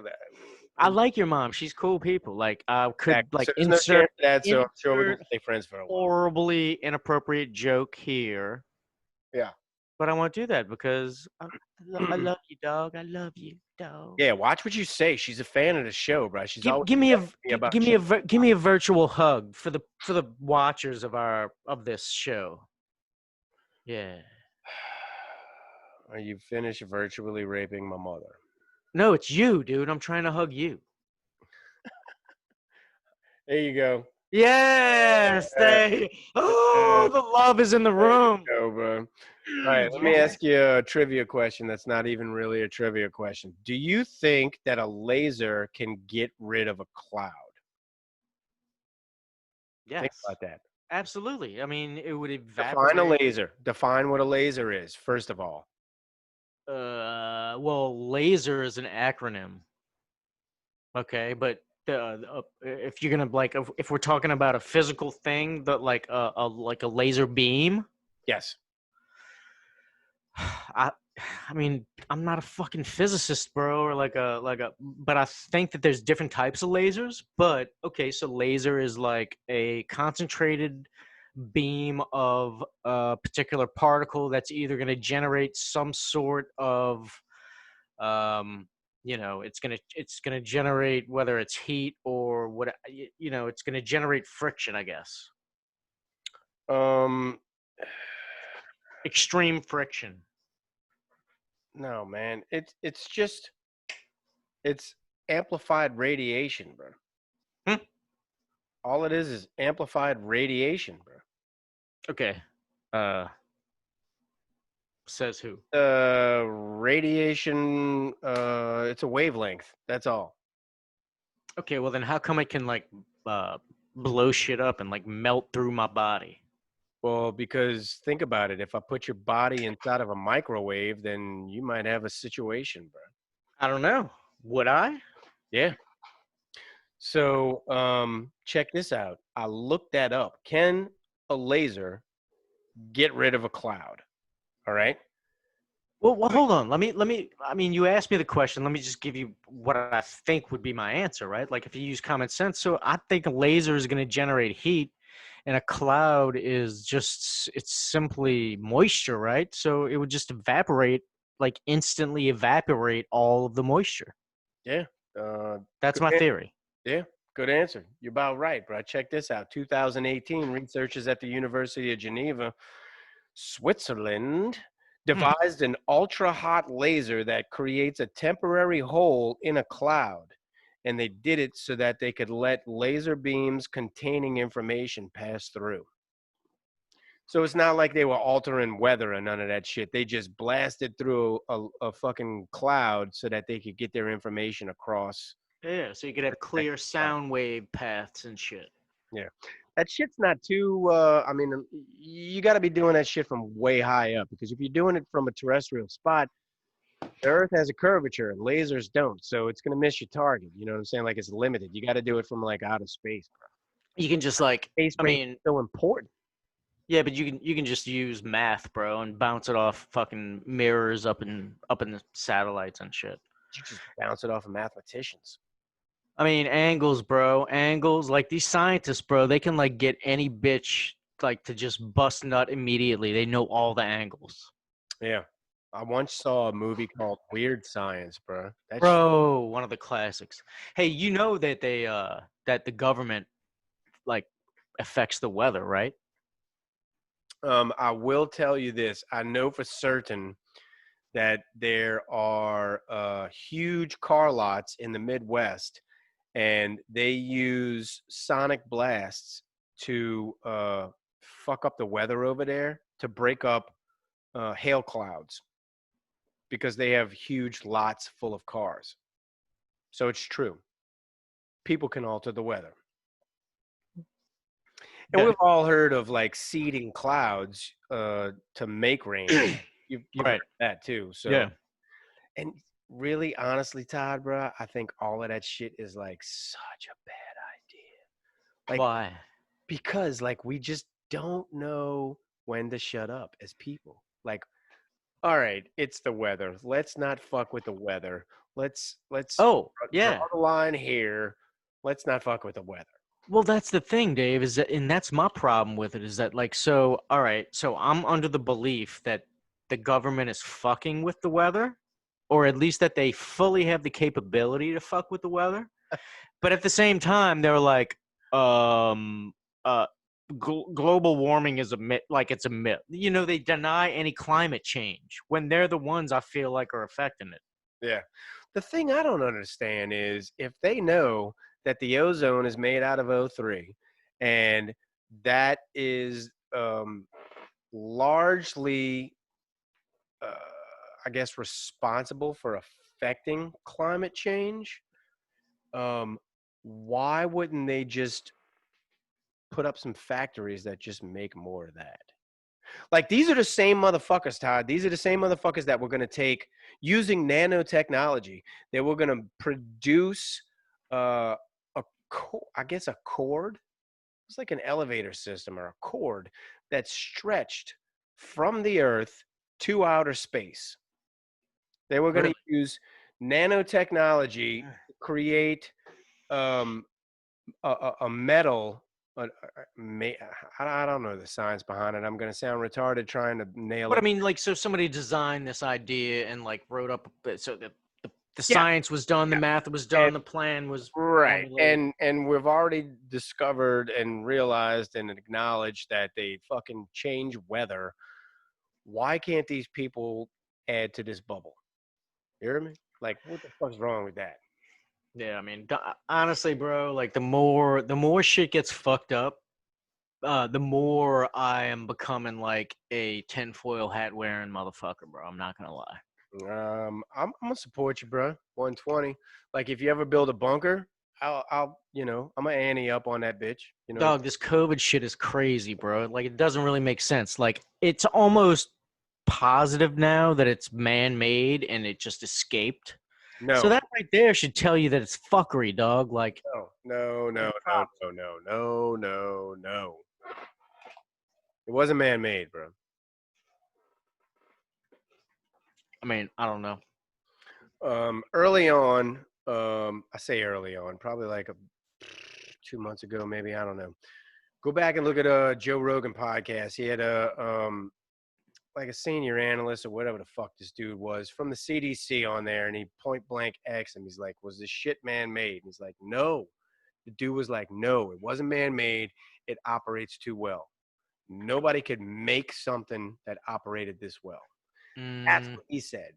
I like your mom. She's cool people. Like, I could like there's no insert chance of that, so I'm sure we can insert stay friends for a while. horribly inappropriate joke here. Yeah. But I won't do that because I love you, dog. I love you, dog. Yeah, watch what you say. She's a fan of the show, bro. She's always Give me about give me a virtual hug for the watchers of this show. Yeah. Are you finished virtually raping my mother? No, it's you, dude. I'm trying to hug you. There you go. Yes. The love is in the room. There you go, bro. All right, let me ask you a trivia question that's not even really a trivia question. Do you think that a laser can get rid of a cloud? Yes. Think about that. Absolutely. I mean, it would evaporate. Define a laser. Define what a laser is, first of all. Well, laser is an acronym. Okay, but if you're gonna like, if we're talking about a physical thing, that like a laser beam. Yes. I mean, I'm not a fucking physicist, bro, or but I think that there's different types of lasers. But okay, so laser is like a concentrated beam of a particular particle that's either going to generate some sort of, it's gonna generate, whether it's heat or what, it's gonna generate friction, I guess. Extreme friction. No, man. It's amplified radiation, bro. All it is amplified radiation, bro. Okay. Says who? Radiation, it's a wavelength. That's all. Okay, well then how come it can like blow shit up and like melt through my body? Well, because think about it. If I put your body inside of a microwave, then you might have a situation, bro. I don't know. Would I? Yeah. So check this out. I looked that up. Can a laser get rid of a cloud? All right. Well, hold on. Let me. I mean, you asked me the question. Let me just give you what I think would be my answer, right? Like if you use common sense. So I think a laser is going to generate heat, and a cloud is it's simply moisture, right? So it would just evaporate, like instantly evaporate all of the moisture. Yeah. That's my theory. Yeah. Good answer. You're about right, bro. Check this out. 2018, researchers at the University of Geneva, Switzerland, devised an ultra-hot laser that creates a temporary hole in a cloud. And they did it so that they could let laser beams containing information pass through. So it's not like they were altering weather or none of that shit. They just blasted through a fucking cloud so that they could get their information across. Yeah, so you could have clear sound wave paths and shit. Yeah. That shit's not too. I mean, you got to be doing that shit from way high up because if you're doing it from a terrestrial spot, the Earth has a curvature and lasers don't, so it's gonna miss your target. You know what I'm saying? Like it's limited. You got to do it from like outer space, bro. You can just like, Space I race mean, is so important. yeah, but you can just use math, bro, and bounce it off fucking mirrors up in the satellites and shit. You just bounce it off of mathematicians. I mean, angles, bro, angles. Like these scientists, bro, they can like get any bitch like to just bust nut immediately. They know all the angles. Yeah. I once saw a movie called Weird Science, bro. That Bro, one of the classics. Hey, you know that they that the government like affects the weather, right? I will tell you this. I know for certain that there are huge car lots in the Midwest, and they use sonic blasts to fuck up the weather over there to break up hail clouds because they have huge lots full of cars. So it's true. People can alter the weather. And Yeah. we've all heard of like seeding clouds to make rain. You've Right. heard that too. So Yeah. and really, honestly, Todd, bro, I think all of that shit is like such a bad idea. Like Why? because like we just don't know when to shut up as people. Like, all right, it's the weather. Let's not fuck with the weather. Let's Oh, yeah. draw the line here. Let's not fuck with the weather. Well, that's the thing, Dave, is that, and that's my problem with it, is that like, so, all right, so I'm under the belief that the government is fucking with the weather, or at least that they fully have the capability to fuck with the weather. But at the same time, they're like, global warming is a myth, like it's a myth. You know, they deny any climate change when they're the ones I feel like are affecting it. Yeah. The thing I don't understand is if they know that the ozone is made out of O3 and that is largely, I guess, responsible for affecting climate change, why wouldn't they just put up some factories that just make more of that? Like these are the same motherfuckers, Todd. These are the same motherfuckers that we're going to take using nanotechnology. That we're going to produce I guess a cord. It's like an elevator system or a cord that's stretched from the Earth to outer space. They were going to use nanotechnology to create a metal. I don't know the science behind it. I'm going to sound retarded trying to nail But it. I mean, like, so somebody designed this idea and like wrote up, so the Yeah. science was done, the math was done, the plan was Right. formulated. And we've already discovered and realized and acknowledged that they fucking change weather. Why can't these people add to this bubble? You hear me? Like, what the fuck's wrong with that? Yeah, I mean, honestly, bro, like the more shit gets fucked up, the more I am becoming like a tinfoil hat wearing motherfucker, bro. I'm not gonna lie. I'm gonna support you, bro. 120. Like, if you ever build a bunker, I'll I'm gonna ante up on that bitch. You know, Dog, this COVID shit is crazy, bro. Like, it doesn't really make sense. Like, it's almost positive now that it's man-made and it just escaped. no, So that right there should tell you that it's fuckery, dog. Like, no. It wasn't man-made, bro. I mean, I don't know. Early on, I say early on, probably like 2 months ago, maybe, I don't know. Go back and look at Joe Rogan podcast. He had like a senior analyst or whatever the fuck this dude was from the CDC on there, and he point blank asked him, he's like, was this shit man-made? And he's like, no. The dude was like, no, it wasn't man-made. It operates too well. Nobody could make something that operated this well. That's what he said.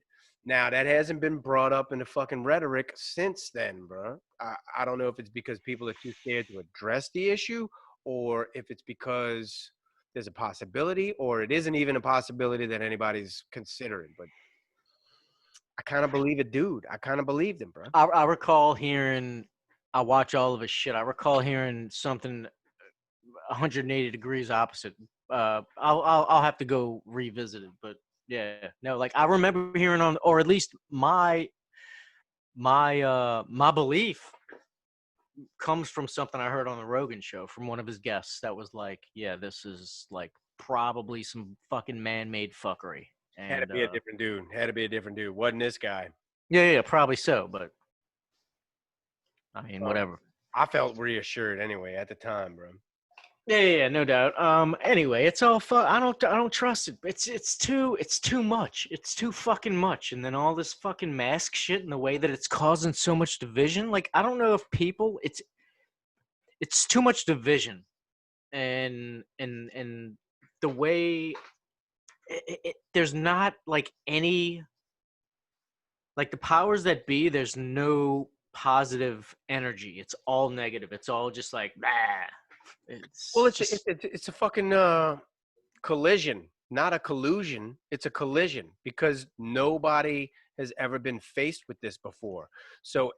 Now, that hasn't been brought up in the fucking rhetoric since then, bro. I don't know if it's because people are too scared to address the issue, or if it's because there's a possibility, or it isn't even a possibility that anybody's considering. But I kind of believe it, dude. I kind of believed him, bro. I recall hearing, I watch all of his shit. I recall hearing something 180 degrees opposite. I'll have to go revisit it, but yeah, no, like I remember hearing on, or at least my belief comes from something I heard on the Rogan show from one of his guests that was like, yeah, this is like probably some fucking man-made fuckery. And, Had to be a different dude. Had to be a different dude. Wasn't this guy? yeah, probably so, but I mean, whatever. I felt reassured anyway at the time, bro. Yeah, no doubt. Anyway, it's all fun. I don't trust it. It's too much. It's too fucking much. And then all this fucking mask shit and the way that it's causing so much division. Like, I don't know if people. It's too much division, and the way there's not like any, like the powers that be. There's no positive energy. It's all negative. It's all just like It's a fucking collision, not a collusion. It's a collision because nobody has ever been faced with this before. So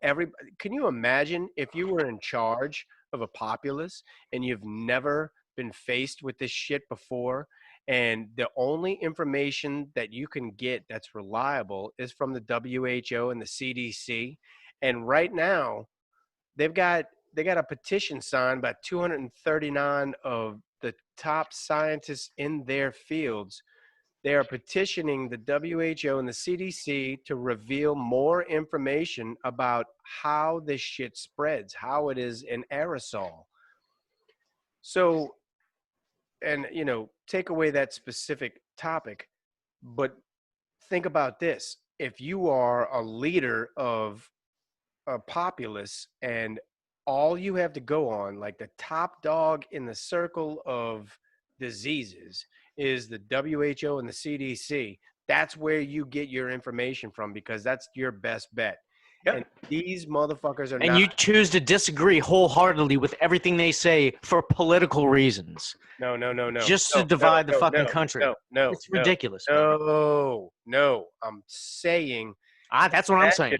can you imagine if you were in charge of a populace and you've never been faced with this shit before, and the only information that you can get that's reliable is from the WHO and the CDC, and right now they got a petition signed by 239 of the top scientists in their fields. They are petitioning the WHO and the CDC to reveal more information about how this shit spreads, how it is an aerosol. So, and, take away that specific topic, but think about this. If you are a leader of a populace and all you have to go on, like the top dog in the circle of diseases, is the WHO and the CDC. That's where you get your information from because that's your best bet. Yep. And these motherfuckers are and you choose to disagree wholeheartedly with everything they say for political reasons. No. Just to divide the fucking country. No. It's ridiculous. No. I'm saying. That's what I'm saying.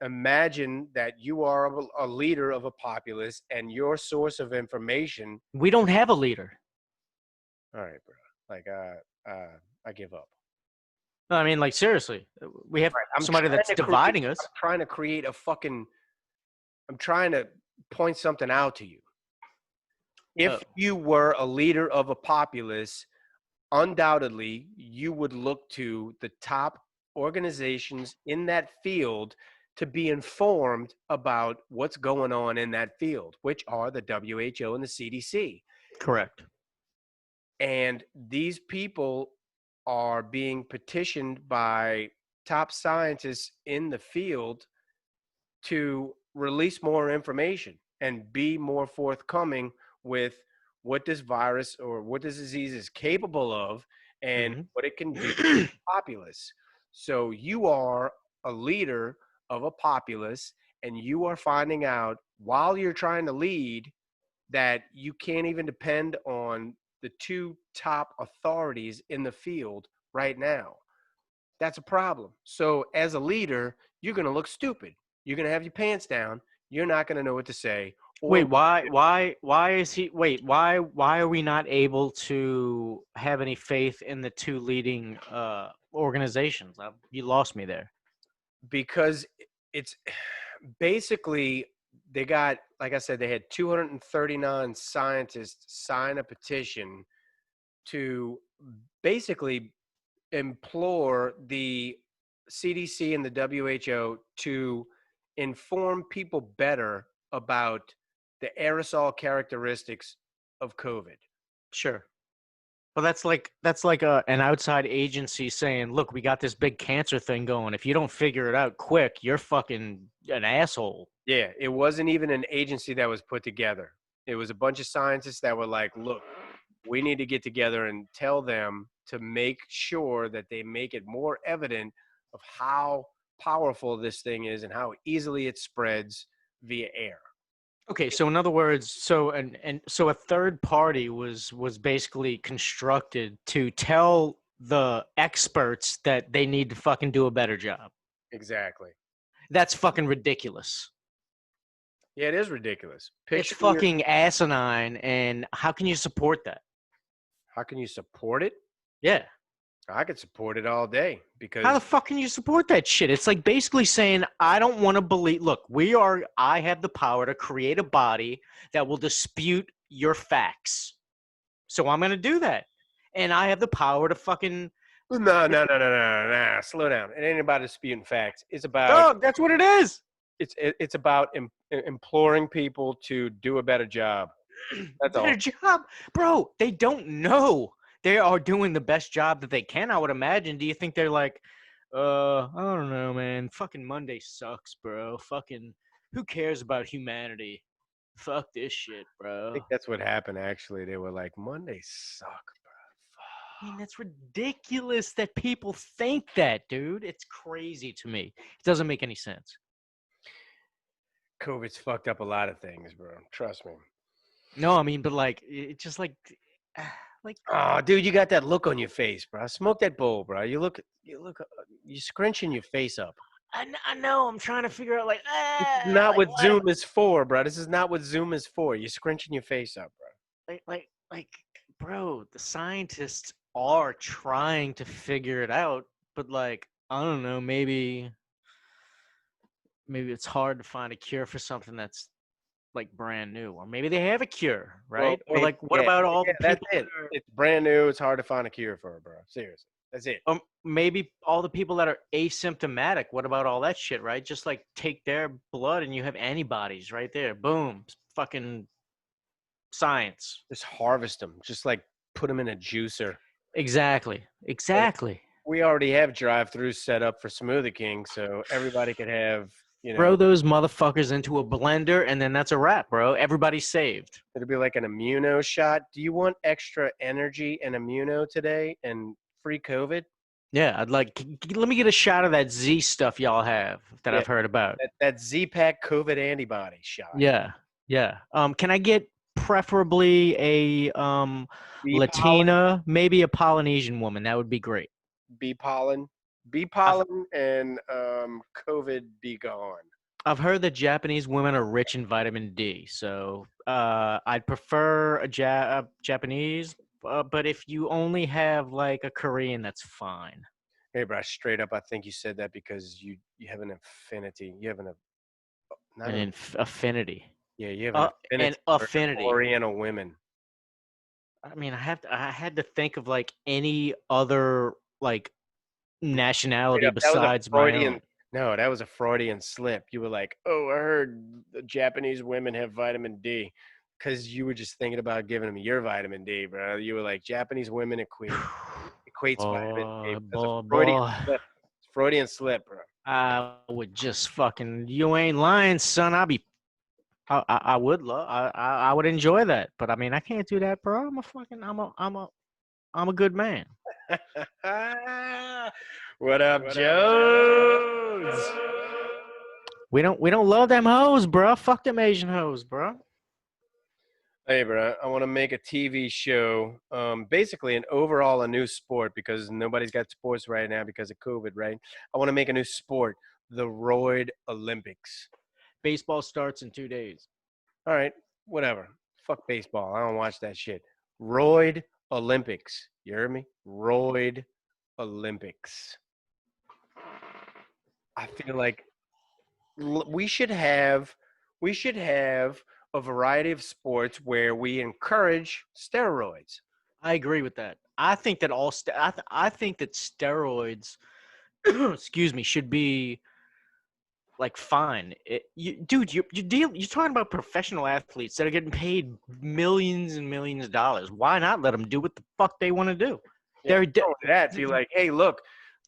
Imagine that you are a leader of a populace and your source of information. We don't have a leader. All right, bro. Like, I give up. No, I mean, like, seriously. We have somebody that's dividing us. I'm trying to create I'm trying to point something out to you. If you were a leader of a populace, undoubtedly, you would look to the top organizations in that field to be informed about what's going on in that field, which are the WHO and the CDC. Correct. And these people are being petitioned by top scientists in the field to release more information and be more forthcoming with what this virus or what this disease is capable of and what it can do to the populace. So you are a leader of a populace and you are finding out while you're trying to lead that you can't even depend on the two top authorities in the field right now. That's a problem. So as a leader, you're going to look stupid. You're going to have your pants down. You're not going to know what to say. Wait, why are we not able to have any faith in the two leading organizations? You lost me there. Because it's basically they got, like I said, they had 239 scientists sign a petition to basically implore the CDC and the WHO to inform people better about the aerosol characteristics of COVID. Sure. Well, that's like an outside agency saying, look, we got this big cancer thing going. If you don't figure it out quick, you're fucking an asshole. Yeah, it wasn't even an agency that was put together. It was a bunch of scientists that were like, look, we need to get together and tell them to make sure that they make it more evident of how powerful this thing is and how easily it spreads via air. Okay, so in other words, so a third party was basically constructed to tell the experts that they need to fucking do a better job. Exactly. That's fucking ridiculous. Yeah, it is ridiculous. It's Picture your- fucking asinine, and how can you support that? How can you support it? Yeah. I could support it all day because How the fuck can you support that shit? It's like basically saying, I don't want to believe. Look, I have the power to create a body that will dispute your facts. So I'm going to do that. And I have the power to fucking. no. Slow down. It ain't about disputing facts. It's about Dog, that's what it is. it's about imploring people to do a better job. That's all. Better job. Bro, they don't know. They are doing the best job that they can, I would imagine. Do you think they're like, I don't know, man. Fucking Monday sucks, bro. Fucking, who cares about humanity? Fuck this shit, I bro. think that's what happened. Actually, they were like, Mondays suck, bro. I mean, that's ridiculous that people think that, dude. It's crazy to me. It doesn't make any sense. COVID's fucked up a lot of things, bro. Trust me. No, I mean, but like, it's just like, Oh, dude, you got that look on your face, bro. Smoke that bowl, bro. You're scrunching your face up. I know. I'm trying to figure out, like, This is not what Zoom is for, bro. This is not what Zoom is for. You're scrunching your face up, bro. Like, bro, the scientists are trying to figure it out, but like, I don't know, maybe it's hard to find a cure for something that's like brand new, or maybe they have a cure, right? Well, or like, what about all the that's people? it. It's brand new. It's hard to find a cure for it, bro. Seriously, that's it. Maybe all the people that are asymptomatic. What about all that shit, right? Just like take their blood and you have antibodies right there. Boom, fucking science. Just harvest them. Just like put them in a juicer. Exactly. We already have drive-throughs set up for Smoothie King, so everybody could have, you know. Throw those motherfuckers into a blender, and then that's a wrap, bro. Everybody's saved. It'll be like an immuno shot. Do you want extra energy and immuno today and free COVID? Yeah, I'd like. Let me get a shot of that Z stuff y'all have that Yeah, I've heard about. That Z-Pack COVID antibody shot. Yeah. Can I get preferably a Bee Latina, maybe a Polynesian woman? That would be great. Bee pollen, and COVID be gone. I've heard that Japanese women are rich in vitamin D, so I'd prefer a Japanese. But if you only have like a Korean, that's fine. Hey, bro, straight up, I think you said that because you have an affinity. You have Affinity. Yeah, you have an affinity. for Oriental women. I mean, I had to think of like any other like nationality That was a besides my own. No, that was a Freudian slip. You were like, "Oh, I heard the Japanese women have vitamin D," because you were just thinking about giving them your vitamin D, bro. You were like, "Japanese women equates vitamin D." That's a Freudian slip. Freudian slip, bro. I would just fucking. You ain't lying, son. I would enjoy that, but I mean, I can't do that, bro. I'm a good man. What up, Jones? We don't love them hoes, bro. Fuck them Asian hoes, bro. Hey, bro, I want to make a TV show, basically a new sport because nobody's got sports right now because of COVID, right? I want to make a new sport, the Roid Olympics. Baseball starts in 2 days. All right, whatever. Fuck baseball. I don't watch that shit. Roid Olympics. You heard me? Roid Olympics. I feel like we should have a variety of sports where we encourage steroids. I agree with that. I think that I think that steroids, excuse me, should be like fine. You're talking about professional athletes that are getting paid millions and millions of dollars. Why not let them do what the fuck they want to do? Yeah, be like, hey, look.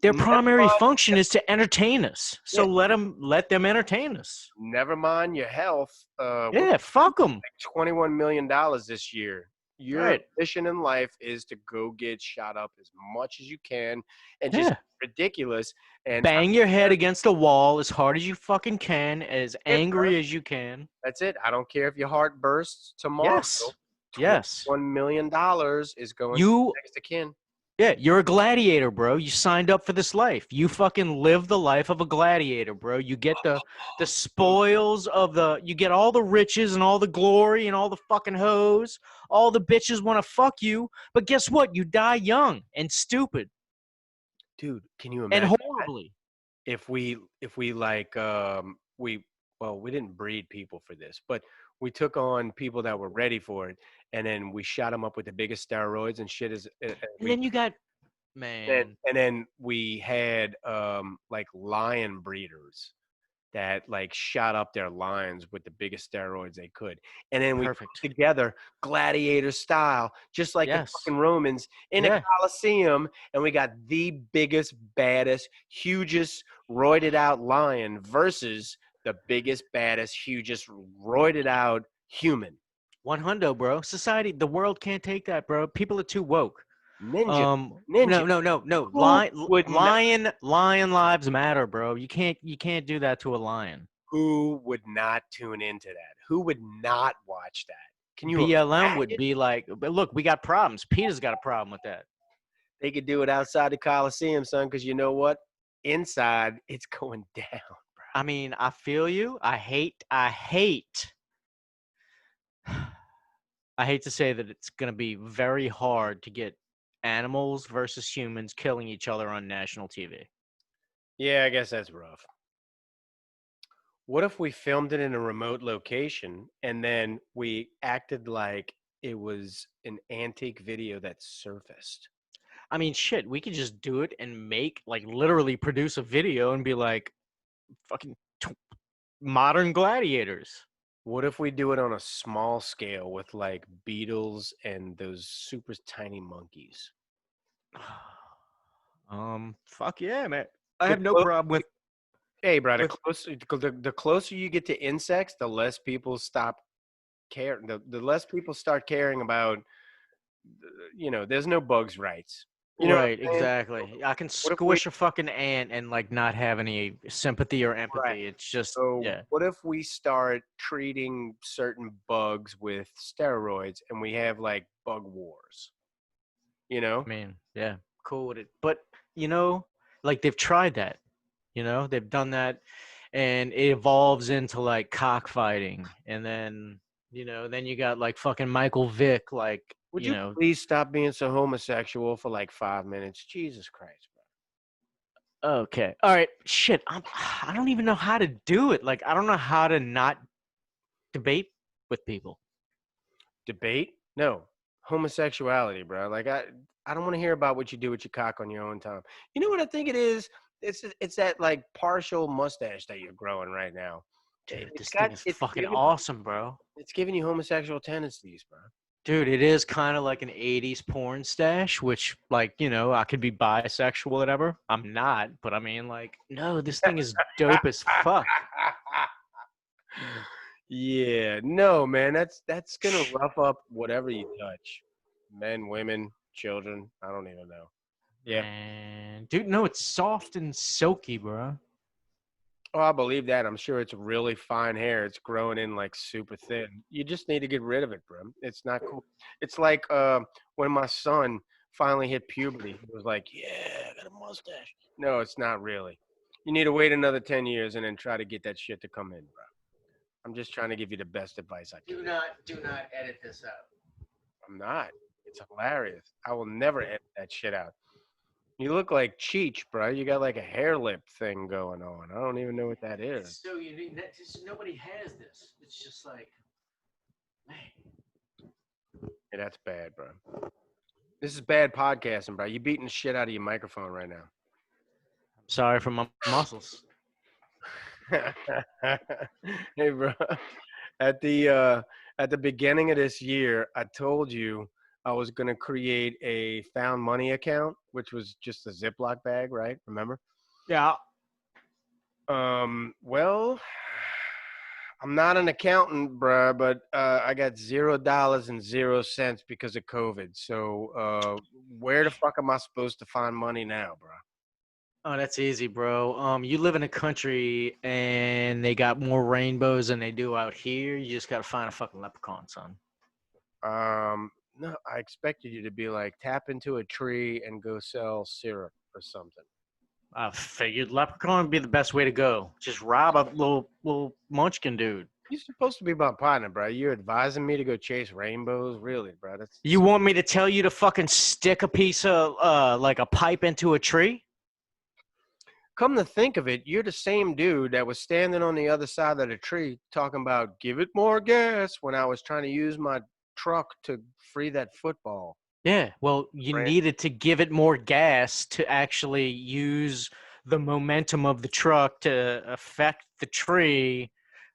Their primary function is to entertain us. So let them entertain us. Never mind your health. Fuck them. Like $21 million this year. Your mission in life is to go get shot up as much as you can and just ridiculous. And bang your head against the wall as hard as you fucking can, as angry as you can. That's it. I don't care if your heart bursts tomorrow. Yes. $1 million is going to next of kin. Yeah, you're a gladiator, bro. You signed up for this life. You fucking live the life of a gladiator, bro. You get the spoils of you get all the riches and all the glory and all the fucking hoes. All the bitches want to fuck you, but guess what? You die young and stupid Dude, can you and imagine horribly. if we like we didn't breed people for this, but we took on people that were ready for it, and then we shot them up with the biggest steroids and shit And then you got man. and then we had like lion breeders that like shot up their lions with the biggest steroids they could, and then we put Perfect. together gladiator style, just like the Yes. fucking Romans in Yeah. a Colosseum, and we got the biggest, baddest, hugest, roided out lion versus the biggest, baddest, hugest, roided out human. 100, bro. Society, the world can't take that, bro. People are too woke. Ninja. No. Who would not- Lion lives matter, bro. You can't do that to a lion. Who would not tune into that? Who would not watch that? Can you BLM would imagine? be like, but look, we got problems. Peter's got a problem with that. They could do it outside the Coliseum, son, because you know what? Inside, it's going down, bro. I mean, I feel you. I hate to say that it's going to be very hard to get animals versus humans killing each other on national TV. Yeah, I guess that's rough. What if we filmed it in a remote location and then we acted like it was an antique video that surfaced? I mean, shit, we could just do it and make, like, literally produce a video and be like, fucking modern gladiators. What if we do it on a small scale with like beetles and those super tiny monkeys? Fuck yeah, man. I The have no clo- problem with. Hey, bro, With- the closer you get to insects, the less people stop caring. The less people start caring about, there's no bugs' rights. You know what Right, I'm saying? exactly. I can if squish a fucking ant and like not have any sympathy or empathy. Right. It's just So yeah. what if we start treating certain bugs with steroids and we have like bug wars? You know? I mean, yeah, cool with it. But like they've tried that. They've done that, and it evolves into like cockfighting, and then then you got like fucking Michael Vick, like Would you please stop being so homosexual for like 5 minutes? Jesus Christ, bro. Okay, all right, shit. I don't even know how to do it. Like I don't know how to not debate with people. Debate? No. Homosexuality, bro. Like I don't want to hear about what you do with your cock on your own time. You know what I think it is? It's that like partial mustache that you're growing right now. Dude, It's this thing is fucking awesome, bro. It's giving you homosexual tendencies, bro. Dude, it is kind of like an 80s porn stash, which, like, I could be bisexual, whatever. I'm not, but I mean, like, no, this thing is dope as fuck. Yeah, no, man, that's gonna rough up whatever you touch. Men, women, children, I don't even know. Yeah. And, dude, no, it's soft and silky, bro. Oh, I believe that. I'm sure it's really fine hair. It's growing in like super thin. You just need to get rid of it, bro. It's not cool. It's like when my son finally hit puberty. He was like, "Yeah, I got a mustache." No, it's not really. You need to wait another 10 years and then try to get that shit to come in, bro. I'm just trying to give you the best advice I can. Do not edit this out. I'm not. It's hilarious. I will never edit that shit out. You look like Cheech, bro. You got like a hair lip thing going on. I don't even know what that is. So unique. Nobody has this. It's just like, man. Yeah, that's bad, bro. This is bad podcasting, bro. You're beating the shit out of your microphone right now. Sorry for my muscles. Hey, bro. At the beginning of this year, I told you I was gonna create a found money account, which was just a Ziploc bag, right? Remember? Yeah. Well, I'm not an accountant, bruh, but I got $0.00 because of COVID. So where the fuck am I supposed to find money now, bruh? Oh, that's easy, bro. You live in a country and they got more rainbows than they do out here. You just gotta find a fucking leprechaun, son. No, I expected you to be like tap into a tree and go sell syrup or something. I figured leprechaun would be the best way to go. Just rob a little munchkin dude. You're supposed to be my partner, bro. You're advising me to go chase rainbows, really, bro? That's You want me to tell you to fucking stick a piece of like a pipe into a tree? Come to think of it, you're the same dude that was standing on the other side of the tree talking about give it more gas when I was trying to use my truck to free that football. Yeah, well, you Right. needed to give it more gas to actually use the momentum of the truck to affect the tree.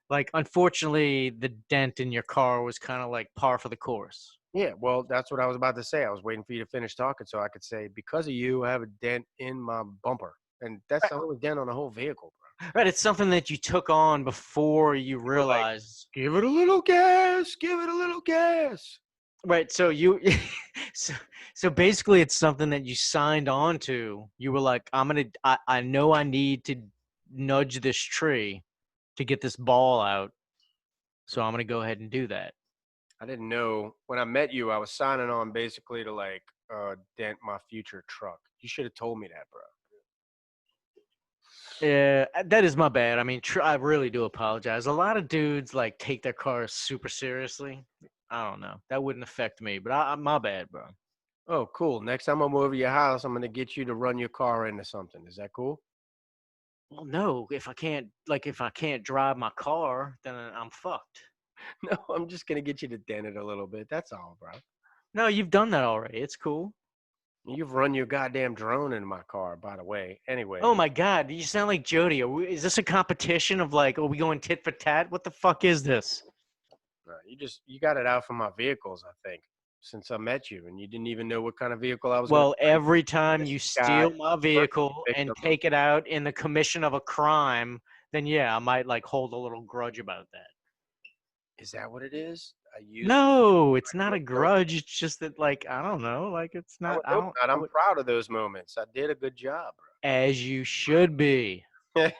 Like, unfortunately, the dent in your car was kind of like par for the course. Yeah, well, that's what I was about to say. I was waiting for you to finish talking so I could say, because of you, I have a dent in my bumper. And that's the only dent on the whole vehicle, bro. Right, it's something that you took on before you realized. Give it a little gas. Give it a little gas. Right, so you, so basically, it's something that you signed on to. You were like, I know I need to nudge this tree to get this ball out, so I'm gonna go ahead and do that. I didn't know. When I met you, I was signing on basically to like dent my future truck. You should have told me that, bro. Yeah, that is my bad. I mean, I really do apologize. A lot of dudes like take their cars super seriously. I don't know. That wouldn't affect me, but my bad, bro. Oh, cool. Next time I'm over your house, I'm gonna get you to run your car into something. Is that cool? Well, no, if I can't drive my car, then I'm fucked. No, I'm just gonna get you to dent it a little bit. That's all, bro. No, you've done that already. It's cool. You've run your goddamn drone into my car, by the way. Anyway. Oh my God, you sound like Jody. Is this a competition of like, are we going tit for tat? What the fuck is this? You got it out from my vehicles, I think, since I met you, and you didn't even know what kind of vehicle I was. Well, gonna every time you steal my vehicle picked and up take it out in the commission of a crime, then yeah, I might like hold a little grudge about that. Is that what it is? I used No, it's not a grudge. It's just that, like, I don't know. Like, it's not. I don't. I'm proud of those moments. I did a good job, As you should be. bro.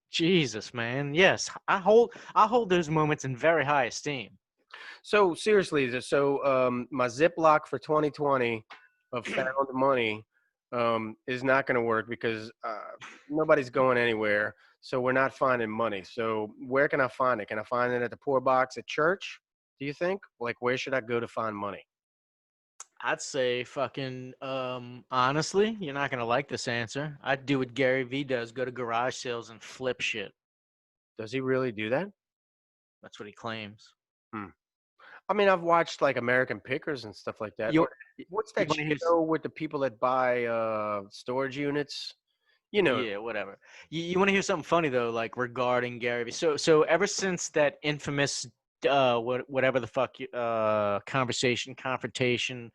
Jesus, man. Yes, I hold those moments in very high esteem. So seriously, my Ziploc for 2020 of found money is not going to work because nobody's going anywhere. So we're not finding money. So where can I find it? Can I find it at the poor box at church? Do you think? Like, where should I go to find money? I'd say fucking honestly, you're not gonna like this answer. I'd do what Gary Vee does, go to garage sales and flip shit. Does he really do that? That's what he claims. I mean, I've watched like American Pickers and stuff like that. What's that show with the people that buy storage units? You know. Yeah, whatever. You want to hear something funny though, like regarding Gary Vee? So ever since that infamous whatever the fuck confrontation,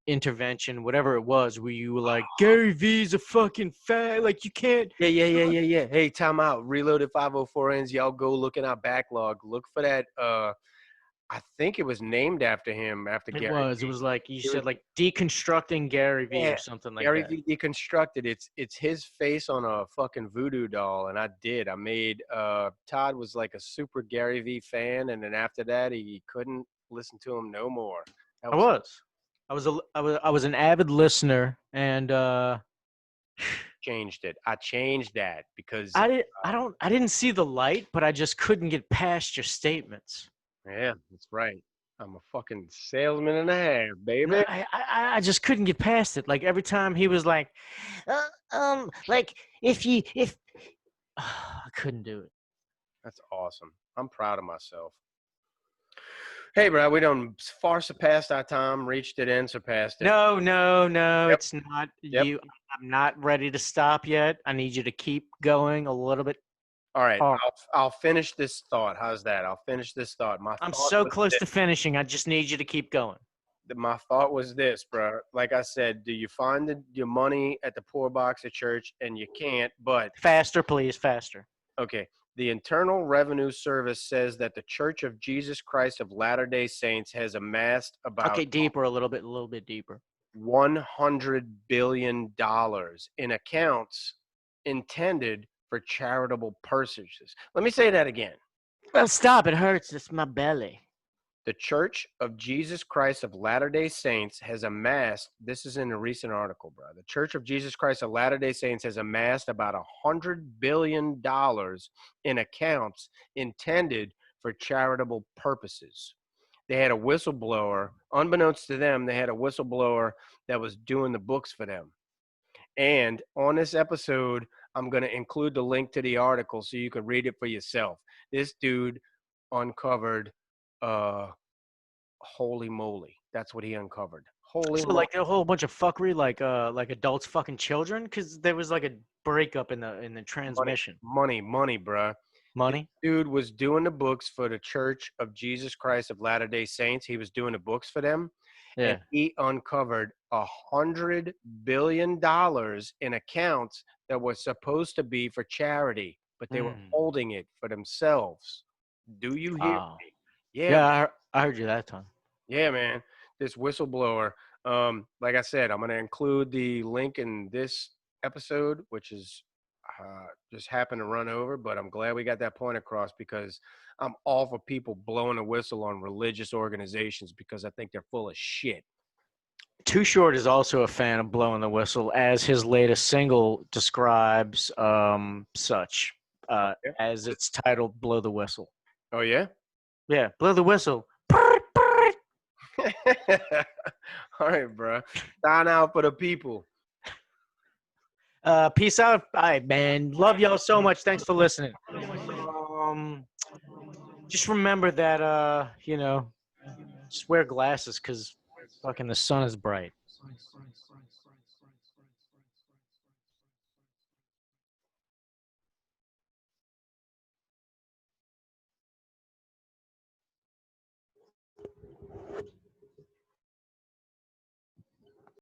intervention, whatever it was, where you were like, Gary Vee's a fucking fag, like you can't. Yeah. Hey, time out. Reloaded 504 ends. Y'all go look in our backlog. Look for that. I think it was named after him. After It Gary. was. It was like you said, like deconstructing Gary Vee or something like Gary that. Vee deconstructed. It's his face on a fucking voodoo doll, and I did. I made. Todd was like a super Gary Vee fan, and then after that, he couldn't listen to him no more. I was an avid listener, and changed it. I changed that because I didn't see the light, but I just couldn't get past your statements. Yeah, that's right. I'm a fucking salesman and a half, baby. No, I just couldn't get past it. Like every time he was like, like if I couldn't do it. That's awesome. I'm proud of myself. Hey, bro, we done far surpassed our time, reached it and surpassed it. No, Yep. It's not Yep. you. I'm not ready to stop yet. I need you to keep going a little bit. All right, Oh. I'll finish this thought. How's that? I'll finish this thought. I'm so close to finishing. I just need you to keep going. My thought was this, bro. Like I said, do you find your money at the poor box at church? And you can't, but Faster, please, faster. okay. The Internal Revenue Service says that the Church of Jesus Christ of Latter-day Saints has amassed about Okay, deeper, a little bit deeper. $100 billion in accounts intended for charitable purposes. Let me say that again. Well, stop. It hurts. It's my belly. The Church of Jesus Christ of Latter-day Saints has amassed, this is in a recent article, bro. The Church of Jesus Christ of Latter-day Saints has amassed about $100 billion in accounts intended for charitable purposes. They had a whistleblower, unbeknownst to them, they had a whistleblower that was doing the books for them. And on this episode, I'm going to include the link to the article so you can read it for yourself. This dude uncovered, holy moly. That's what he uncovered. Holy So moly. like a whole bunch of fuckery, like adults fucking children, because there was like a breakup in the transmission. Money, bruh. Money. Dude was doing the books for the Church of Jesus Christ of Latter-day Saints. He was doing the books for them. Yeah. And he uncovered $100 billion in accounts that were supposed to be for charity, but they were holding it for themselves. Do you hear me? Yeah, I heard you that time. Yeah, man. This whistleblower. Like I said, I'm going to include the link in this episode, which is just happened to run over, but I'm glad we got that point across because I'm all for people blowing a whistle on religious organizations because I think they're full of shit. Too Short is also a fan of blowing the whistle, as his latest single describes such, as it's titled "Blow the Whistle." Oh yeah? Yeah, blow the whistle. All right, bro. Sign out for the people. Peace out. All right, man. Love y'all so much. Thanks for listening. Just remember that, just wear glasses because fucking the sun is bright.